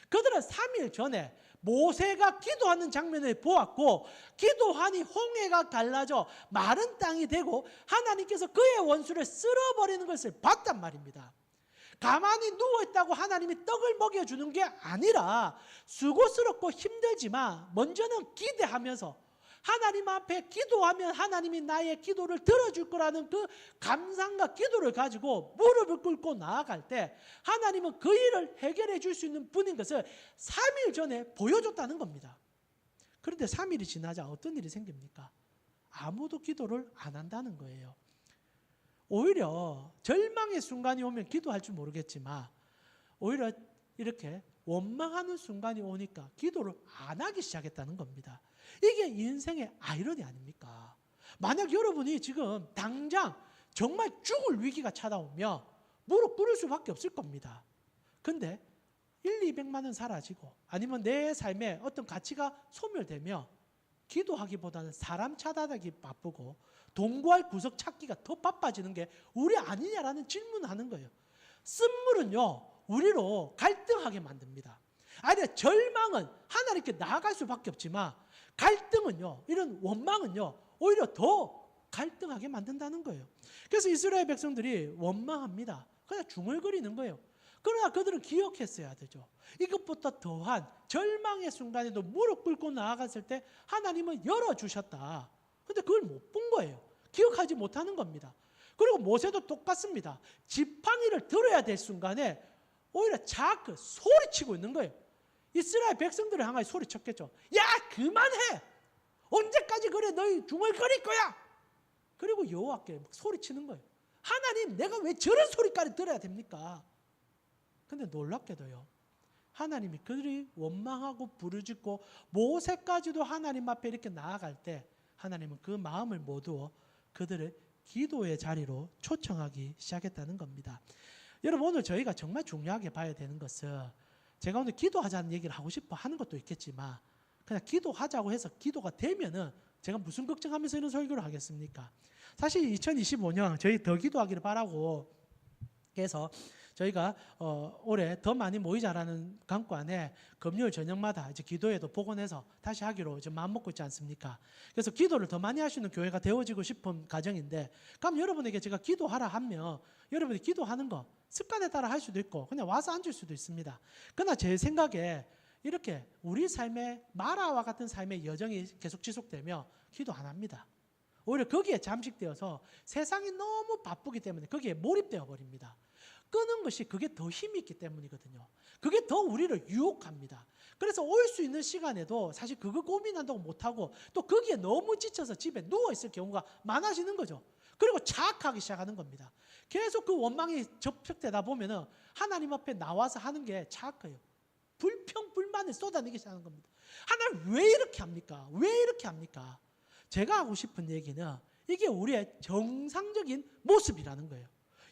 그들은 3일 전에 모세가 기도하는 장면을 보았고, 기도하니 홍해가 갈라져 마른 땅이 되고 하나님께서 그의 원수를 쓸어버리는 것을 봤단 말입니다. 가만히 누워있다고 하나님이 떡을 먹여주는 게 아니라 수고스럽고 힘들지만 먼저는 기대하면서 하나님 앞에 기도하면 하나님이 나의 기도를 들어줄 거라는 그 감상과 기도를 가지고 무릎을 꿇고 나아갈 때 하나님은 그 일을 해결해 줄 수 있는 분인 것을 3일 전에 보여줬다는 겁니다. 그런데 3일이 지나자 어떤 일이 생깁니까? 아무도 기도를 안 한다는 거예요. 오히려 절망의 순간이 오면 기도할 줄 모르겠지만 오히려 이렇게 원망하는 순간이 오니까 기도를 안 하기 시작했다는 겁니다. 이게 인생의 아이러니 아닙니까? 만약 여러분이 지금 당장 정말 죽을 위기가 찾아오면 무릎 꿇을 수밖에 없을 겁니다. 근데 200만 원 사라지고 아니면 내 삶에 어떤 가치가 소멸되며 기도하기보다는 사람 찾아다기 바쁘고 돈 구할 구석 찾기가 더 바빠지는 게 우리 아니냐라는 질문을 하는 거예요. 쓴물은요 우리로 갈등하게 만듭니다. 아니 절망은 하나님께 나아갈 수밖에 없지만 갈등은요, 이런 원망은요 오히려 더 갈등하게 만든다는 거예요. 그래서 이스라엘 백성들이 원망합니다. 그냥 중얼거리는 거예요. 그러나 그들은 기억했어야 되죠. 이것보다 더한 절망의 순간에도 무릎 꿇고 나아갔을 때 하나님은 열어주셨다. 근데 그걸 못 본 거예요. 기억하지 못하는 겁니다. 그리고 모세도 똑같습니다. 지팡이를 들어야 될 순간에 오히려 자꾸 소리치고 있는 거예요. 이스라엘 백성들을 향하여 소리쳤겠죠. 야 그만해. 언제까지 그래 너희 중얼거릴 거야. 그리고 여호와께 소리치는 거예요. 하나님 내가 왜 저런 소리까지 들어야 됩니까? 근데 놀랍게도요 하나님이 그들이 원망하고 부르짖고 모세까지도 하나님 앞에 이렇게 나아갈 때 하나님은 그 마음을 모두어 그들을 기도의 자리로 초청하기 시작했다는 겁니다. 여러분 오늘 저희가 정말 중요하게 봐야 되는 것은 제가 오늘 기도하자는 얘기를 하고 싶어 하는 것도 있겠지만 그냥 기도하자고 해서 기도가 되면은 제가 무슨 걱정하면서 이런 설교를 하겠습니까? 사실 2025년 저희 더 기도하기를 바라고 해서 저희가 올해 더 많이 모이자라는 강구 안에 금요일 저녁마다 이제 기도회도 복원해서 다시 하기로 이제 마음 먹고 있지 않습니까? 그래서 기도를 더 많이 하시는 교회가 되어지고 싶은 가정인데, 그럼 여러분에게 제가 기도하라 하면 여러분이 기도하는 거 습관에 따라 할 수도 있고 그냥 와서 앉을 수도 있습니다. 그러나 제 생각에 이렇게 우리 삶의 마라와 같은 삶의 여정이 계속 지속되며 기도 안 합니다. 오히려 거기에 잠식되어서 세상이 너무 바쁘기 때문에 거기에 몰입되어 버립니다. 끄는 것이 그게 더 힘이 있기 때문이거든요. 그게 더 우리를 유혹합니다. 그래서 올 수 있는 시간에도 사실 그거 고민한다고 못하고 또 거기에 너무 지쳐서 집에 누워있을 경우가 많아지는 거죠. 그리고 자학하기 시작하는 겁니다. 계속 그 원망이 접촉되다 보면은 하나님 앞에 나와서 하는 게 자학해요. 불평, 불만을 쏟아내기 시작하는 겁니다. 하나님 왜 이렇게 합니까? 왜 이렇게 합니까? 제가 하고 싶은 얘기는 이게 우리의 정상적인 모습이라는 거예요.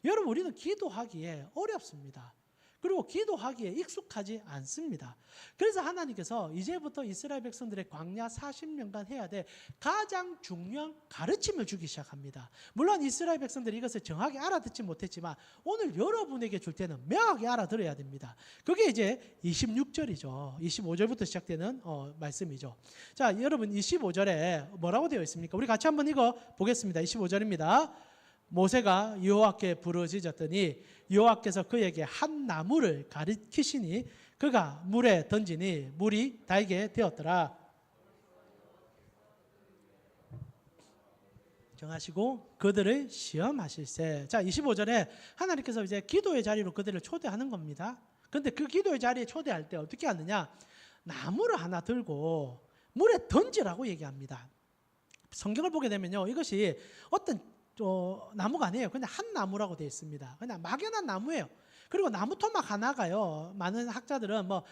여러분 우리는 기도하기에 어렵습니다. 그리고 기도하기에 익숙하지 않습니다. 그래서 하나님께서 이제부터 이스라엘 백성들의 광야 40년간 해야 될 가장 중요한 가르침을 주기 시작합니다. 물론 이스라엘 백성들이 이것을 정확히 알아듣지 못했지만 오늘 여러분에게 줄 때는 명확히 알아들어야 됩니다. 그게 이제 26절이죠. 25절부터 시작되는 말씀이죠. 자, 여러분 25절에 뭐라고 되어 있습니까? 우리 같이 한번 읽어 보겠습니다. 25절입니다. 모세가 여호와께 부르짖었더니 여호와께서 그에게 한 나무를 가리키시니 그가 물에 던지니 물이 달게 되었더라. 정하시고 그들을 시험하실세. 자, 25절에 하나님께서 이제 기도의 자리로 그들을 초대하는 겁니다. 근데 그 기도의 자리에 초대할 때 어떻게 하느냐? 나무를 하나 들고 물에 던지라고 얘기합니다. 성경을 보게 되면요, 이것이 어떤 나무가 아니에요. 그냥 한 나무라고 되어 있습니다. 그냥 막연한 나무예요. 그리고 나무 토막 하나가요, 많은 학자들은 뭐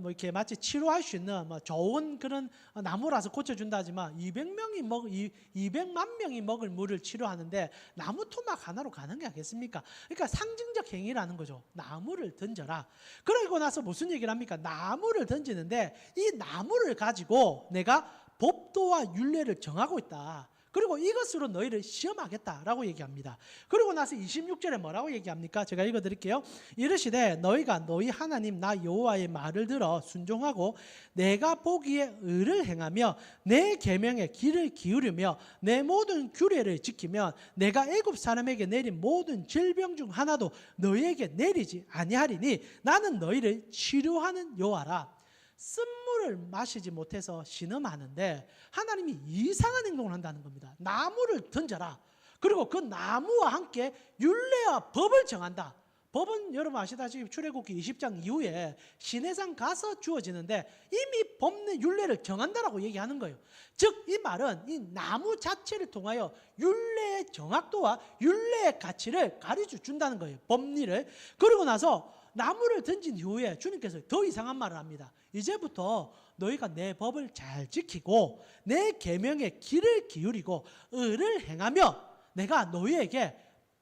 이렇게 마치 치료할 수 있는 뭐 좋은 그런 나무라서 고쳐준다 하지만 200만 명이 먹을 물을 치료하는데 나무 토막 하나로 가능하겠습니까? 그러니까 상징적 행위라는 거죠. 나무를 던져라. 그러고 나서 무슨 얘기를 합니까? 나무를 던지는데 이 나무를 가지고 내가 법도와 율례를 정하고 있다. 그리고 이것으로 너희를 시험하겠다라고 얘기합니다. 그리고 나서 26절에 뭐라고 얘기합니까? 제가 읽어드릴게요. 이르시되 너희가 너희 하나님 나 여호와의 말을 들어 순종하고 내가 보기에 의를 행하며 내 계명에 귀를 기울이며 내 모든 규례를 지키면 내가 애굽 사람에게 내린 모든 질병 중 하나도 너희에게 내리지 아니하리니 나는 너희를 치료하는 여호와라. 쓴물을 마시지 못해서 신음하는데 하나님이 이상한 행동을 한다는 겁니다. 나무를 던져라. 그리고 그 나무와 함께 율례와 법을 정한다. 법은 여러분 아시다시피 출애굽기 20장 이후에 시내산 가서 주어지는데 이미 법의 율례를 정한다라고 얘기하는 거예요. 즉 이 말은 이 나무 자체를 통하여 율례의 정확도와 율례의 가치를 가르쳐 준다는 거예요. 법리를. 그러고 나서 나무를 던진 이후에 주님께서 더 이상한 말을 합니다. 이제부터 너희가 내 법을 잘 지키고 내 계명에 귀를 기울이고 의를 행하며 내가 너희에게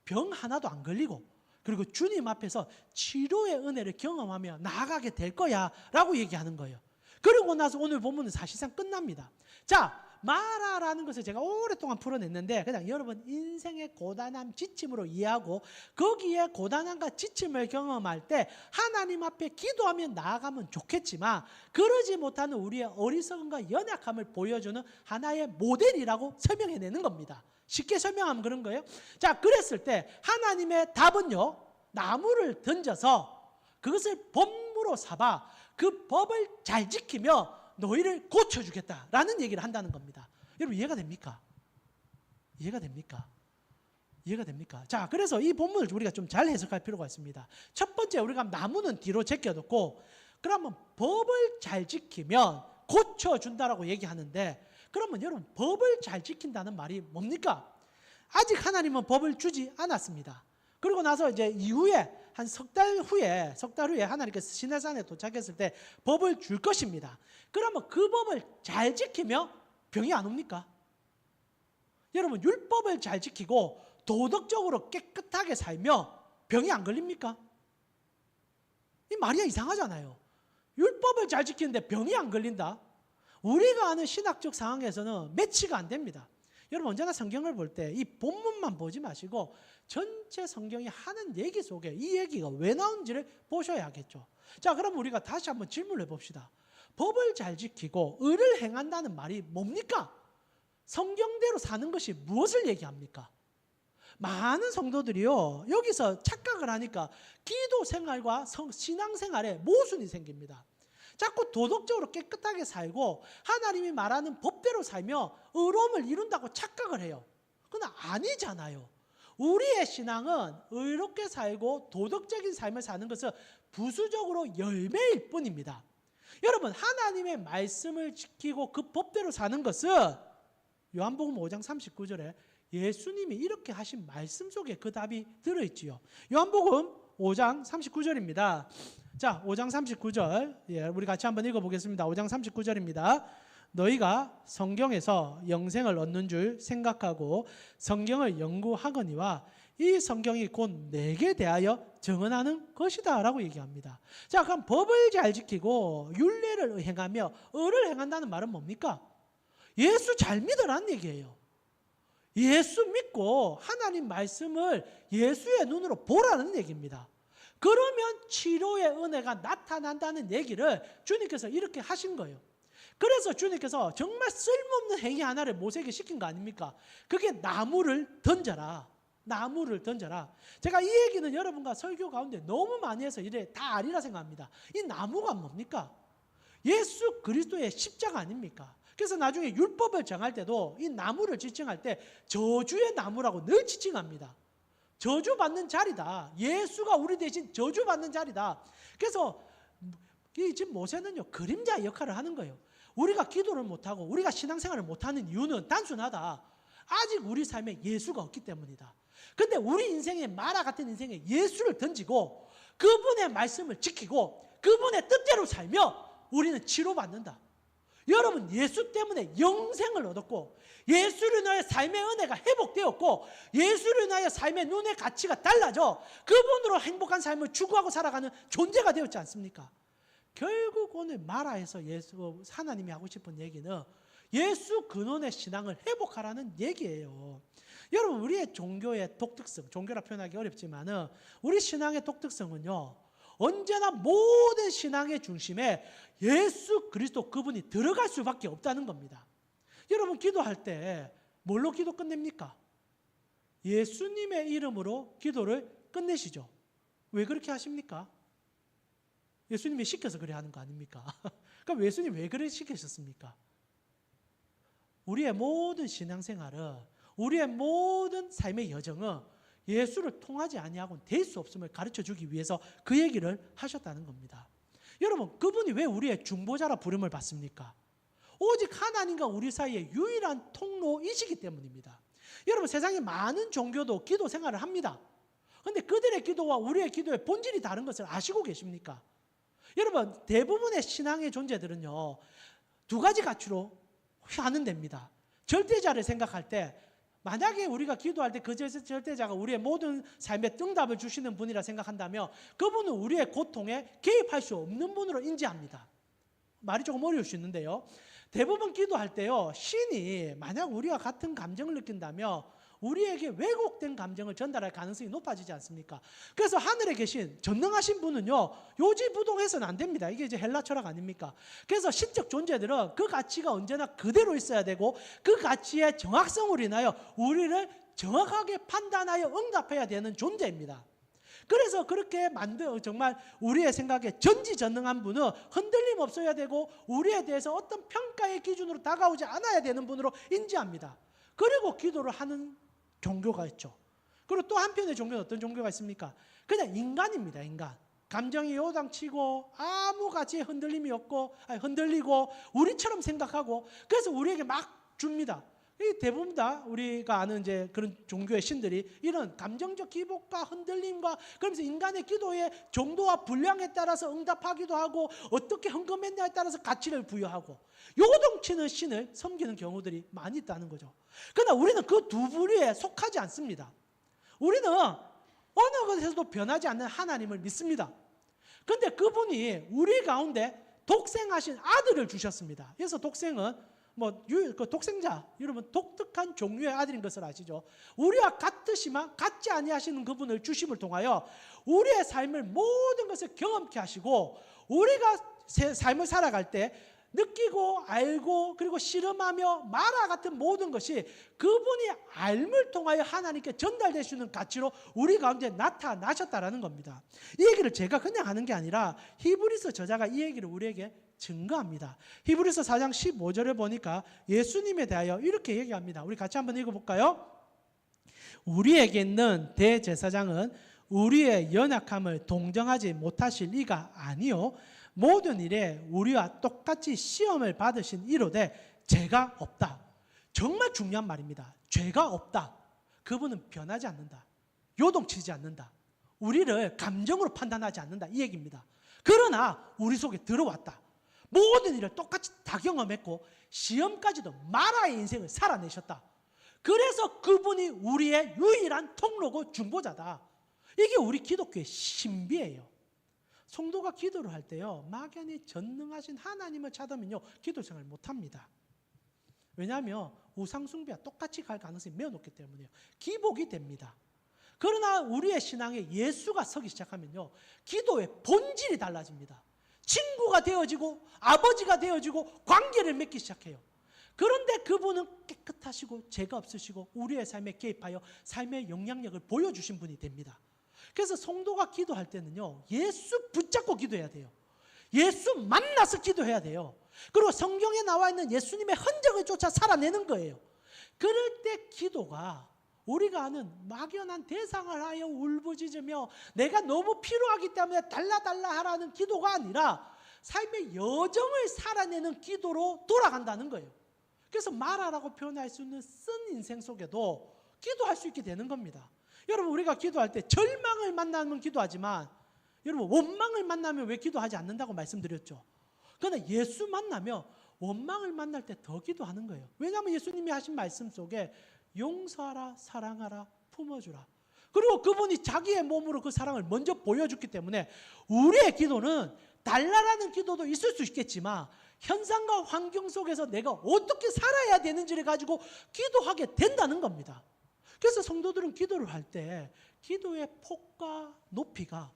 병 하나도 안 걸리고 그리고 주님 앞에서 치료의 은혜를 경험하며 나아가게 될 거야 라고 얘기하는 거예요. 그리고 나서 오늘 본문은 사실상 끝납니다. 자, 마라라는 것을 제가 오랫동안 풀어냈는데 그냥 여러분 인생의 고단함, 지침으로 이해하고 거기에 고단함과 지침을 경험할 때 하나님 앞에 기도하며 나아가면 좋겠지만 그러지 못하는 우리의 어리석음과 연약함을 보여주는 하나의 모델이라고 설명해내는 겁니다. 쉽게 설명하면 그런 거예요. 자, 그랬을 때 하나님의 답은요, 나무를 던져서 그것을 법무로 삼아 그 법을 잘 지키며 너희를 고쳐주겠다라는 얘기를 한다는 겁니다. 여러분 이해가 됩니까? 이해가 됩니까? 이해가 됩니까? 자, 그래서 이 본문을 우리가 좀 잘 해석할 필요가 있습니다. 첫 번째, 우리가 나무는 뒤로 제껴놓고 그러면 법을 잘 지키면 고쳐준다라고 얘기하는데 그러면 여러분 법을 잘 지킨다는 말이 뭡니까? 아직 하나님은 법을 주지 않았습니다. 그리고 나서 이제 이후에 한 석 달 후에 하나님께서 시내산에 도착했을 때 법을 줄 것입니다. 그러면 그 법을 잘 지키며 병이 안 옵니까? 여러분 율법을 잘 지키고 도덕적으로 깨끗하게 살며 병이 안 걸립니까? 이 말이 이상하잖아요. 율법을 잘 지키는데 병이 안 걸린다? 우리가 아는 신학적 상황에서는 매치가 안 됩니다. 여러분 언제나 성경을 볼 때 이 본문만 보지 마시고 전체 성경이 하는 얘기 속에 이 얘기가 왜 나온지를 보셔야겠죠. 자, 그럼 우리가 다시 한번 질문을 해봅시다. 법을 잘 지키고 의를 행한다는 말이 뭡니까? 성경대로 사는 것이 무엇을 얘기합니까? 많은 성도들이요 여기서 착각을 하니까 기도 생활과 신앙 생활에 모순이 생깁니다. 자꾸 도덕적으로 깨끗하게 살고 하나님이 말하는 법대로 살며 의로움을 이룬다고 착각을 해요. 그러나 아니잖아요. 우리의 신앙은 의롭게 살고 도덕적인 삶을 사는 것은 부수적으로 열매일 뿐입니다. 여러분 하나님의 말씀을 지키고 그 법대로 사는 것은 요한복음 5장 39절에 예수님이 이렇게 하신 말씀 속에 그 답이 들어있지요. 요한복음 5장 39절입니다. 자, 5장 39절 우리 같이 한번 읽어보겠습니다. 5장 39절입니다. 너희가 성경에서 영생을 얻는 줄 생각하고 성경을 연구하거니와 이 성경이 곧 내게 대하여 증언하는 것이다 라고 얘기합니다. 자, 그럼 법을 잘 지키고 율례를 행하며 의를 행한다는 말은 뭡니까? 예수 잘 믿으라는 얘기예요. 예수 믿고 하나님 말씀을 예수의 눈으로 보라는 얘기입니다. 그러면 치료의 은혜가 나타난다는 얘기를 주님께서 이렇게 하신 거예요. 그래서 주님께서 정말 쓸모없는 행위 하나를 모세에게 시킨 거 아닙니까? 그게 나무를 던져라. 나무를 던져라. 제가 이 얘기는 여러분과 설교 가운데 너무 많이 해서 이래 다 아리라 생각합니다. 이 나무가 뭡니까? 예수 그리스도의 십자가 아닙니까? 그래서 나중에 율법을 정할 때도 이 나무를 지칭할 때 저주의 나무라고 늘 지칭합니다. 저주받는 자리다. 예수가 우리 대신 저주받는 자리다. 그래서 지금 모세는요, 그림자 역할을 하는 거예요. 우리가 기도를 못하고 우리가 신앙생활을 못하는 이유는 단순하다. 아직 우리 삶에 예수가 없기 때문이다. 근데 우리 인생에 마라 같은 인생에 예수를 던지고 그분의 말씀을 지키고 그분의 뜻대로 살며 우리는 치료받는다. 여러분, 예수 때문에 영생을 얻었고 예수로 인하여 삶의 은혜가 회복되었고 예수로 인하여 삶의 눈의 가치가 달라져 그분으로 행복한 삶을 추구하고 살아가는 존재가 되었지 않습니까? 결국 오늘 마라에서 예수 하나님이 하고 싶은 얘기는 예수 근원의 신앙을 회복하라는 얘기예요. 여러분, 우리의 종교의 독특성, 종교라 표현하기 어렵지만은 우리 신앙의 독특성은요, 언제나 모든 신앙의 중심에 예수 그리스도 그분이 들어갈 수밖에 없다는 겁니다. 여러분, 기도할 때 뭘로 기도 끝냅니까? 예수님의 이름으로 기도를 끝내시죠. 왜 그렇게 하십니까? 예수님이 시켜서 그래 하는 거 아닙니까? 그럼 예수님 왜 그래 시키셨습니까? 우리의 모든 신앙생활은, 우리의 모든 삶의 여정은 예수를 통하지 아니하고는 될 수 없음을 가르쳐주기 위해서 그 얘기를 하셨다는 겁니다. 여러분, 그분이 왜 우리의 중보자라 부름을 받습니까? 오직 하나님과 우리 사이의 유일한 통로이시기 때문입니다. 여러분, 세상에 많은 종교도 기도 생활을 합니다. 그런데 그들의 기도와 우리의 기도의 본질이 다른 것을 아시고 계십니까? 여러분, 대부분의 신앙의 존재들은요, 두 가지 가치로 하는 됩니다. 절대자를 생각할 때 만약에 우리가 기도할 때 그 절대자가 우리의 모든 삶에 응답을 주시는 분이라 생각한다면 그분은 우리의 고통에 개입할 수 없는 분으로 인지합니다. 말이 조금 어려울 수 있는데요, 대부분 기도할 때요, 신이 만약 우리가 같은 감정을 느낀다면 우리에게 왜곡된 감정을 전달할 가능성이 높아지지 않습니까? 그래서 하늘에 계신 전능하신 분은요, 요지부동해서는 안 됩니다. 이게 이제 헬라 철학 아닙니까? 그래서 신적 존재들은 그 가치가 언제나 그대로 있어야 되고 그 가치의 정확성으로 인하여 우리를 정확하게 판단하여 응답해야 되는 존재입니다. 그래서 그렇게 정말 우리의 생각에 전지전능한 분은 흔들림 없어야 되고 우리에 대해서 어떤 평가의 기준으로 다가오지 않아야 되는 분으로 인지합니다. 그리고 기도를 하는 종교가 있죠. 그리고 또 한편의 종교는 어떤 종교가 있습니까? 그냥 인간입니다. 인간. 감정이 요당치고 아무 가치에 흔들림이 없고 흔들리고 우리처럼 생각하고 그래서 우리에게 막 줍니다. 대부분 다 우리가 아는 이제 그런 종교의 신들이 이런 감정적 기복과 흔들림과 그러면서 인간의 기도의 정도와 분량에 따라서 응답하기도 하고 어떻게 헌금했냐에 따라서 가치를 부여하고 요동치는 신을 섬기는 경우들이 많이 있다는 거죠. 그러나 우리는 그 두 부류에 속하지 않습니다. 우리는 어느 것에서도 변하지 않는 하나님을 믿습니다. 그런데 그분이 우리 가운데 독생하신 아들을 주셨습니다. 그래서 독생은 독생자, 여러분 독특한 종류의 아들인 것을 아시죠? 우리와 같으시만 같지 아니하시는 그분을 주심을 통하여 우리의 삶을 모든 것을 경험케 하시고 우리가 삶을 살아갈 때 느끼고 알고 그리고 실험하며 마라 같은 모든 것이 그분이 알을 통하여 하나님께 전달될 수 있는 가치로 우리 가운데 나타나셨다라는 겁니다. 이 얘기를 제가 그냥 하는 게 아니라 히브리서 저자가 이 얘기를 우리에게 증거합니다. 히브리서 4장 15절을 보니까 예수님에 대하여 이렇게 얘기합니다. 우리 같이 한번 읽어볼까요? 우리에게 있는 대제사장은 우리의 연약함을 동정하지 못하실 이가 아니요 모든 일에 우리와 똑같이 시험을 받으신 이로되 죄가 없다. 정말 중요한 말입니다. 죄가 없다. 그분은 변하지 않는다. 요동치지 않는다. 우리를 감정으로 판단하지 않는다. 이 얘기입니다. 그러나 우리 속에 들어왔다. 모든 일을 똑같이 다 경험했고 시험까지도 마라의 인생을 살아내셨다. 그래서 그분이 우리의 유일한 통로고 중보자다. 이게 우리 기독교의 신비예요. 성도가 기도를 할 때요, 막연히 전능하신 하나님을 찾으면요 기도 생활을 못합니다. 왜냐하면 우상숭배와 똑같이 갈 가능성이 매우 높기 때문에요. 기복이 됩니다. 그러나 우리의 신앙에 예수가 서기 시작하면요 기도의 본질이 달라집니다. 친구가 되어지고 아버지가 되어지고 관계를 맺기 시작해요. 그런데 그분은 깨끗하시고 죄가 없으시고 우리의 삶에 개입하여 삶의 영향력을 보여주신 분이 됩니다. 그래서 성도가 기도할 때는요 예수 붙잡고 기도해야 돼요. 예수 만나서 기도해야 돼요. 그리고 성경에 나와 있는 예수님의 흔적을 쫓아 살아내는 거예요. 그럴 때 기도가 우리가 아는 막연한 대상을 하여 울부짖으며 내가 너무 필요하기 때문에 달라달라 하라는 기도가 아니라 삶의 여정을 살아내는 기도로 돌아간다는 거예요. 그래서 말하라고 표현할 수 있는 쓴 인생 속에도 기도할 수 있게 되는 겁니다. 여러분, 우리가 기도할 때 절망을 만나면 기도하지만 여러분, 원망을 만나면 왜 기도하지 않는다고 말씀드렸죠. 그러나 예수 만나면 원망을 만날 때 더 기도하는 거예요. 왜냐하면 예수님이 하신 말씀 속에 용서하라, 사랑하라, 품어주라. 그리고 그분이 자기의 몸으로 그 사랑을 먼저 보여줬기 때문에 우리의 기도는 달라라는 기도도 있을 수 있겠지만 현상과 환경 속에서 내가 어떻게 살아야 되는지를 가지고 기도하게 된다는 겁니다. 그래서 성도들은 기도를 할 때 기도의 폭과 높이가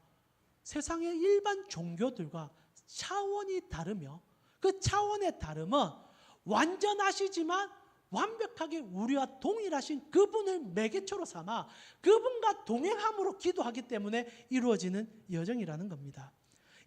세상의 일반 종교들과 차원이 다르며 그 차원의 다름은 완전하시지만 완벽하게 우리와 동일하신 그분을 매개체로 삼아 그분과 동행함으로 기도하기 때문에 이루어지는 여정이라는 겁니다.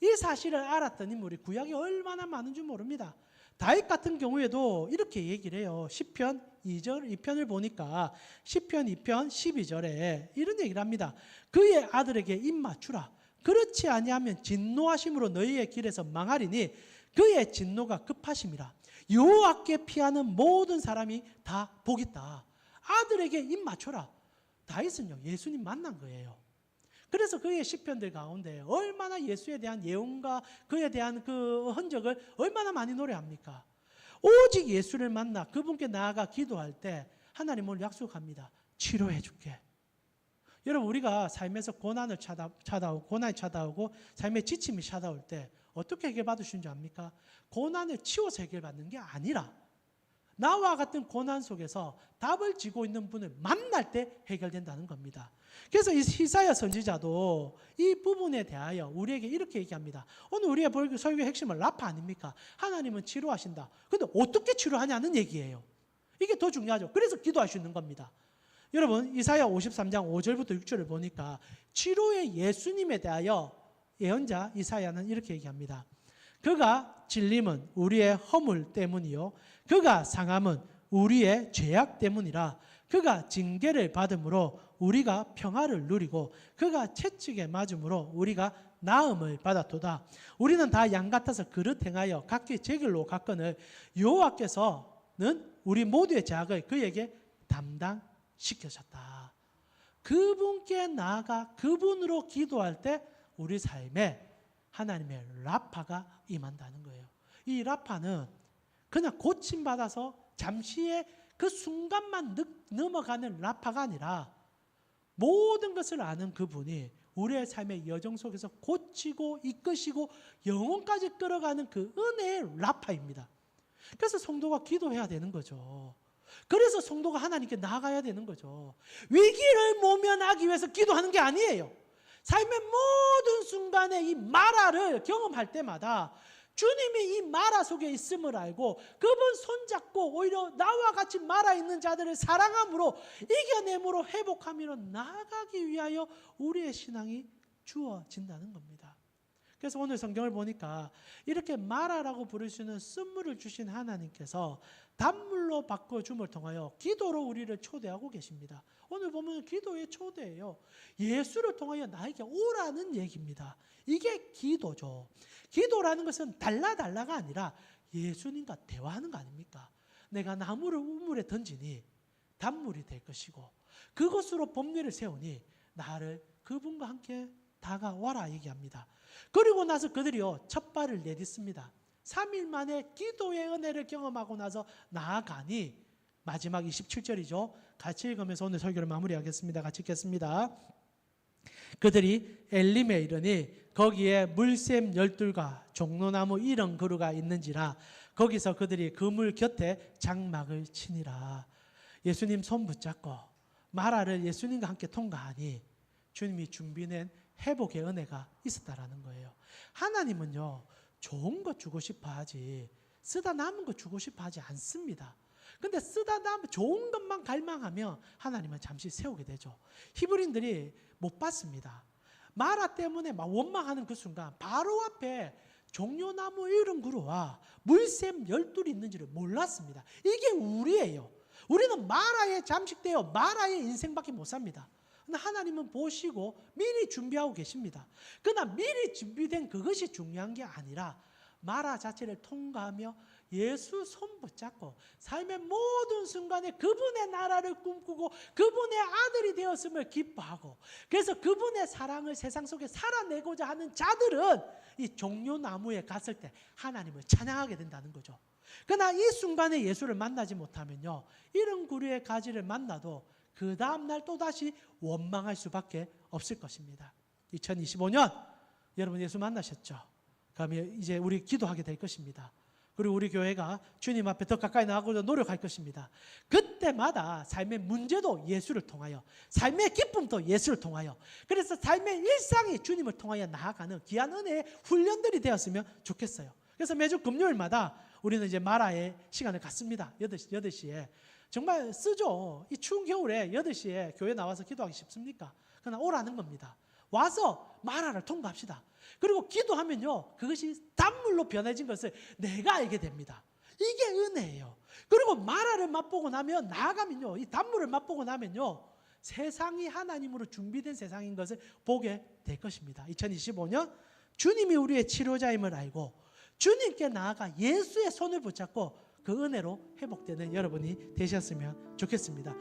이 사실을 알았던 인물이 구약에 얼마나 많은 줄 모릅니다. 다윗 같은 경우에도 이렇게 얘기를 해요. 시편 2편을 보니까 시편 2편 12절에 이런 얘기를 합니다. 그의 아들에게 입 맞추라. 그렇지 아니하면 진노하심으로 너희의 길에서 망하리니 그의 진노가 급하심이라. 여호와께 피하는 모든 사람이 다 복있다. 아들에게 입 맞춰라. 다윗은요, 예수님 만난 거예요. 그래서 그의 시편들 가운데 얼마나 예수에 대한 예언과 그에 대한 그 흔적을 얼마나 많이 노래합니까? 오직 예수를 만나 그분께 나아가 기도할 때 하나님 오늘 약속합니다. 치료해 줄게. 여러분, 우리가 삶에서 고난이 찾아오고 삶의 지침이 찾아올 때 어떻게 해결받으신 줄 압니까? 고난을 치워서 해결받는 게 아니라 나와 같은 고난 속에서 답을 지고 있는 분을 만날 때 해결된다는 겁니다. 그래서 이 이사야 선지자도 이 부분에 대하여 우리에게 이렇게 얘기합니다. 오늘 우리의 설교의 핵심은 라파 아닙니까? 하나님은 치료하신다. 그런데 어떻게 치료하냐는 얘기예요. 이게 더 중요하죠. 그래서 기도할 수 있는 겁니다. 여러분, 이사야 53장 5절부터 6절을 보니까 치료의 예수님에 대하여 예언자 이사야는 이렇게 얘기합니다. 그가 찔림은 우리의 허물 때문이요 그가 상함은 우리의 죄악 때문이라. 그가 징계를 받음으로 우리가 평화를 누리고 그가 채찍에 맞음으로 우리가 나음을 받았도다. 우리는 다 양 같아서 그릇 행하여 각기 제 길로 갔거늘 여호와께서는 우리 모두의 죄악을 그에게 담당시켜셨다. 그분께 나아가 그분으로 기도할 때 우리 삶에 하나님의 라파가 임한다는 거예요. 이 라파는 그냥 고침받아서 잠시의 그 순간만 넘어가는 라파가 아니라 모든 것을 아는 그분이 우리의 삶의 여정 속에서 고치고 이끄시고 영혼까지 끌어가는 그 은혜의 라파입니다. 그래서 성도가 기도해야 되는 거죠. 그래서 성도가 하나님께 나아가야 되는 거죠. 위기를 모면하기 위해서 기도하는 게 아니에요. 삶의 모든 순간에 이 마라를 경험할 때마다 주님이 이 마라 속에 있음을 알고 그분 손잡고 오히려 나와 같이 마라 있는 자들을 사랑함으로 이겨내므로 회복함으로 나아가기 위하여 우리의 신앙이 주어진다는 겁니다. 그래서 오늘 성경을 보니까 이렇게 마라라고 부를 수 있는 쓴물을 주신 하나님께서 단물로 바꿔줌을 통하여 기도로 우리를 초대하고 계십니다. 오늘 보면 기도의 초대예요. 예수를 통하여 나에게 오라는 얘기입니다. 이게 기도죠. 기도라는 것은 달라가 아니라 예수님과 대화하는 거 아닙니까? 내가 나무를 우물에 던지니 단물이 될 것이고 그것으로 법례를 세우니 나를 그분과 함께 다가와라 얘기합니다. 그리고 나서 그들이요 첫 발을 내딛습니다. 3일 만에 기도의 은혜를 경험하고 나서 나아가니 마지막 27절이죠. 같이 읽으면서 오늘 설교를 마무리하겠습니다. 같이 읽겠습니다. 그들이 엘림에 이르니 거기에 물샘 12과 종로나무 70그루가 있는지라 거기서 그들이 그 물 곁에 장막을 치니라. 예수님 손 붙잡고 마라를 예수님과 함께 통과하니 주님이 준비된 회복의 은혜가 있었다라는 거예요. 하나님은요 좋은 거 주고 싶어 하지 쓰다 남은 거 주고 싶어 하지 않습니다. 근데 쓰다 남은 좋은 것만 갈망하면 하나님은 잠시 세우게 되죠. 히브리인들이 못 봤습니다. 마라 때문에 막 원망하는 그 순간 바로 앞에 종려나무 70그루와 물샘 12이 있는지를 몰랐습니다. 이게 우리예요. 우리는 마라에 잠식되어 마라의 인생밖에 못 삽니다. 그러나 하나님은 보시고 미리 준비하고 계십니다. 그러나 미리 준비된 그것이 중요한 게 아니라 마라 자체를 통과하며 예수 손 붙잡고 삶의 모든 순간에 그분의 나라를 꿈꾸고 그분의 아들이 되었음을 기뻐하고, 그래서 그분의 사랑을 세상 속에 살아내고자 하는 자들은 이 종려나무에 갔을 때 하나님을 찬양하게 된다는 거죠. 그러나 이 순간에 예수를 만나지 못하면요, 이런 구류의 가지를 만나도 그 다음날 또다시 원망할 수밖에 없을 것입니다. 2025년 여러분 예수 만나셨죠? 그러면 이제 우리 기도하게 될 것입니다. 그리고 우리 교회가 주님 앞에 더 가까이 나가고자 노력할 것입니다. 그때마다 삶의 문제도 예수를 통하여, 삶의 기쁨도 예수를 통하여, 그래서 삶의 일상이 주님을 통하여 나아가는 귀한 은혜의 훈련들이 되었으면 좋겠어요. 그래서 매주 금요일마다 우리는 이제 마라의 시간을 갖습니다. 8시에. 정말 쓰죠. 이 추운 겨울에 8시에 교회 나와서 기도하기 쉽습니까? 그러나 오라는 겁니다. 와서 마라를 통과합시다. 그리고 기도하면요, 그것이 단물로 변해진 것을 내가 알게 됩니다. 이게 은혜예요. 그리고 마라를 맛보고 나면, 나아가면요, 이 단물을 맛보고 나면요, 세상이 하나님으로 준비된 세상인 것을 보게 될 것입니다. 2025년 주님이 우리의 치료자임을 알고 주님께 나아가 예수의 손을 붙잡고 그 은혜로 회복되는 여러분이 되셨으면 좋겠습니다.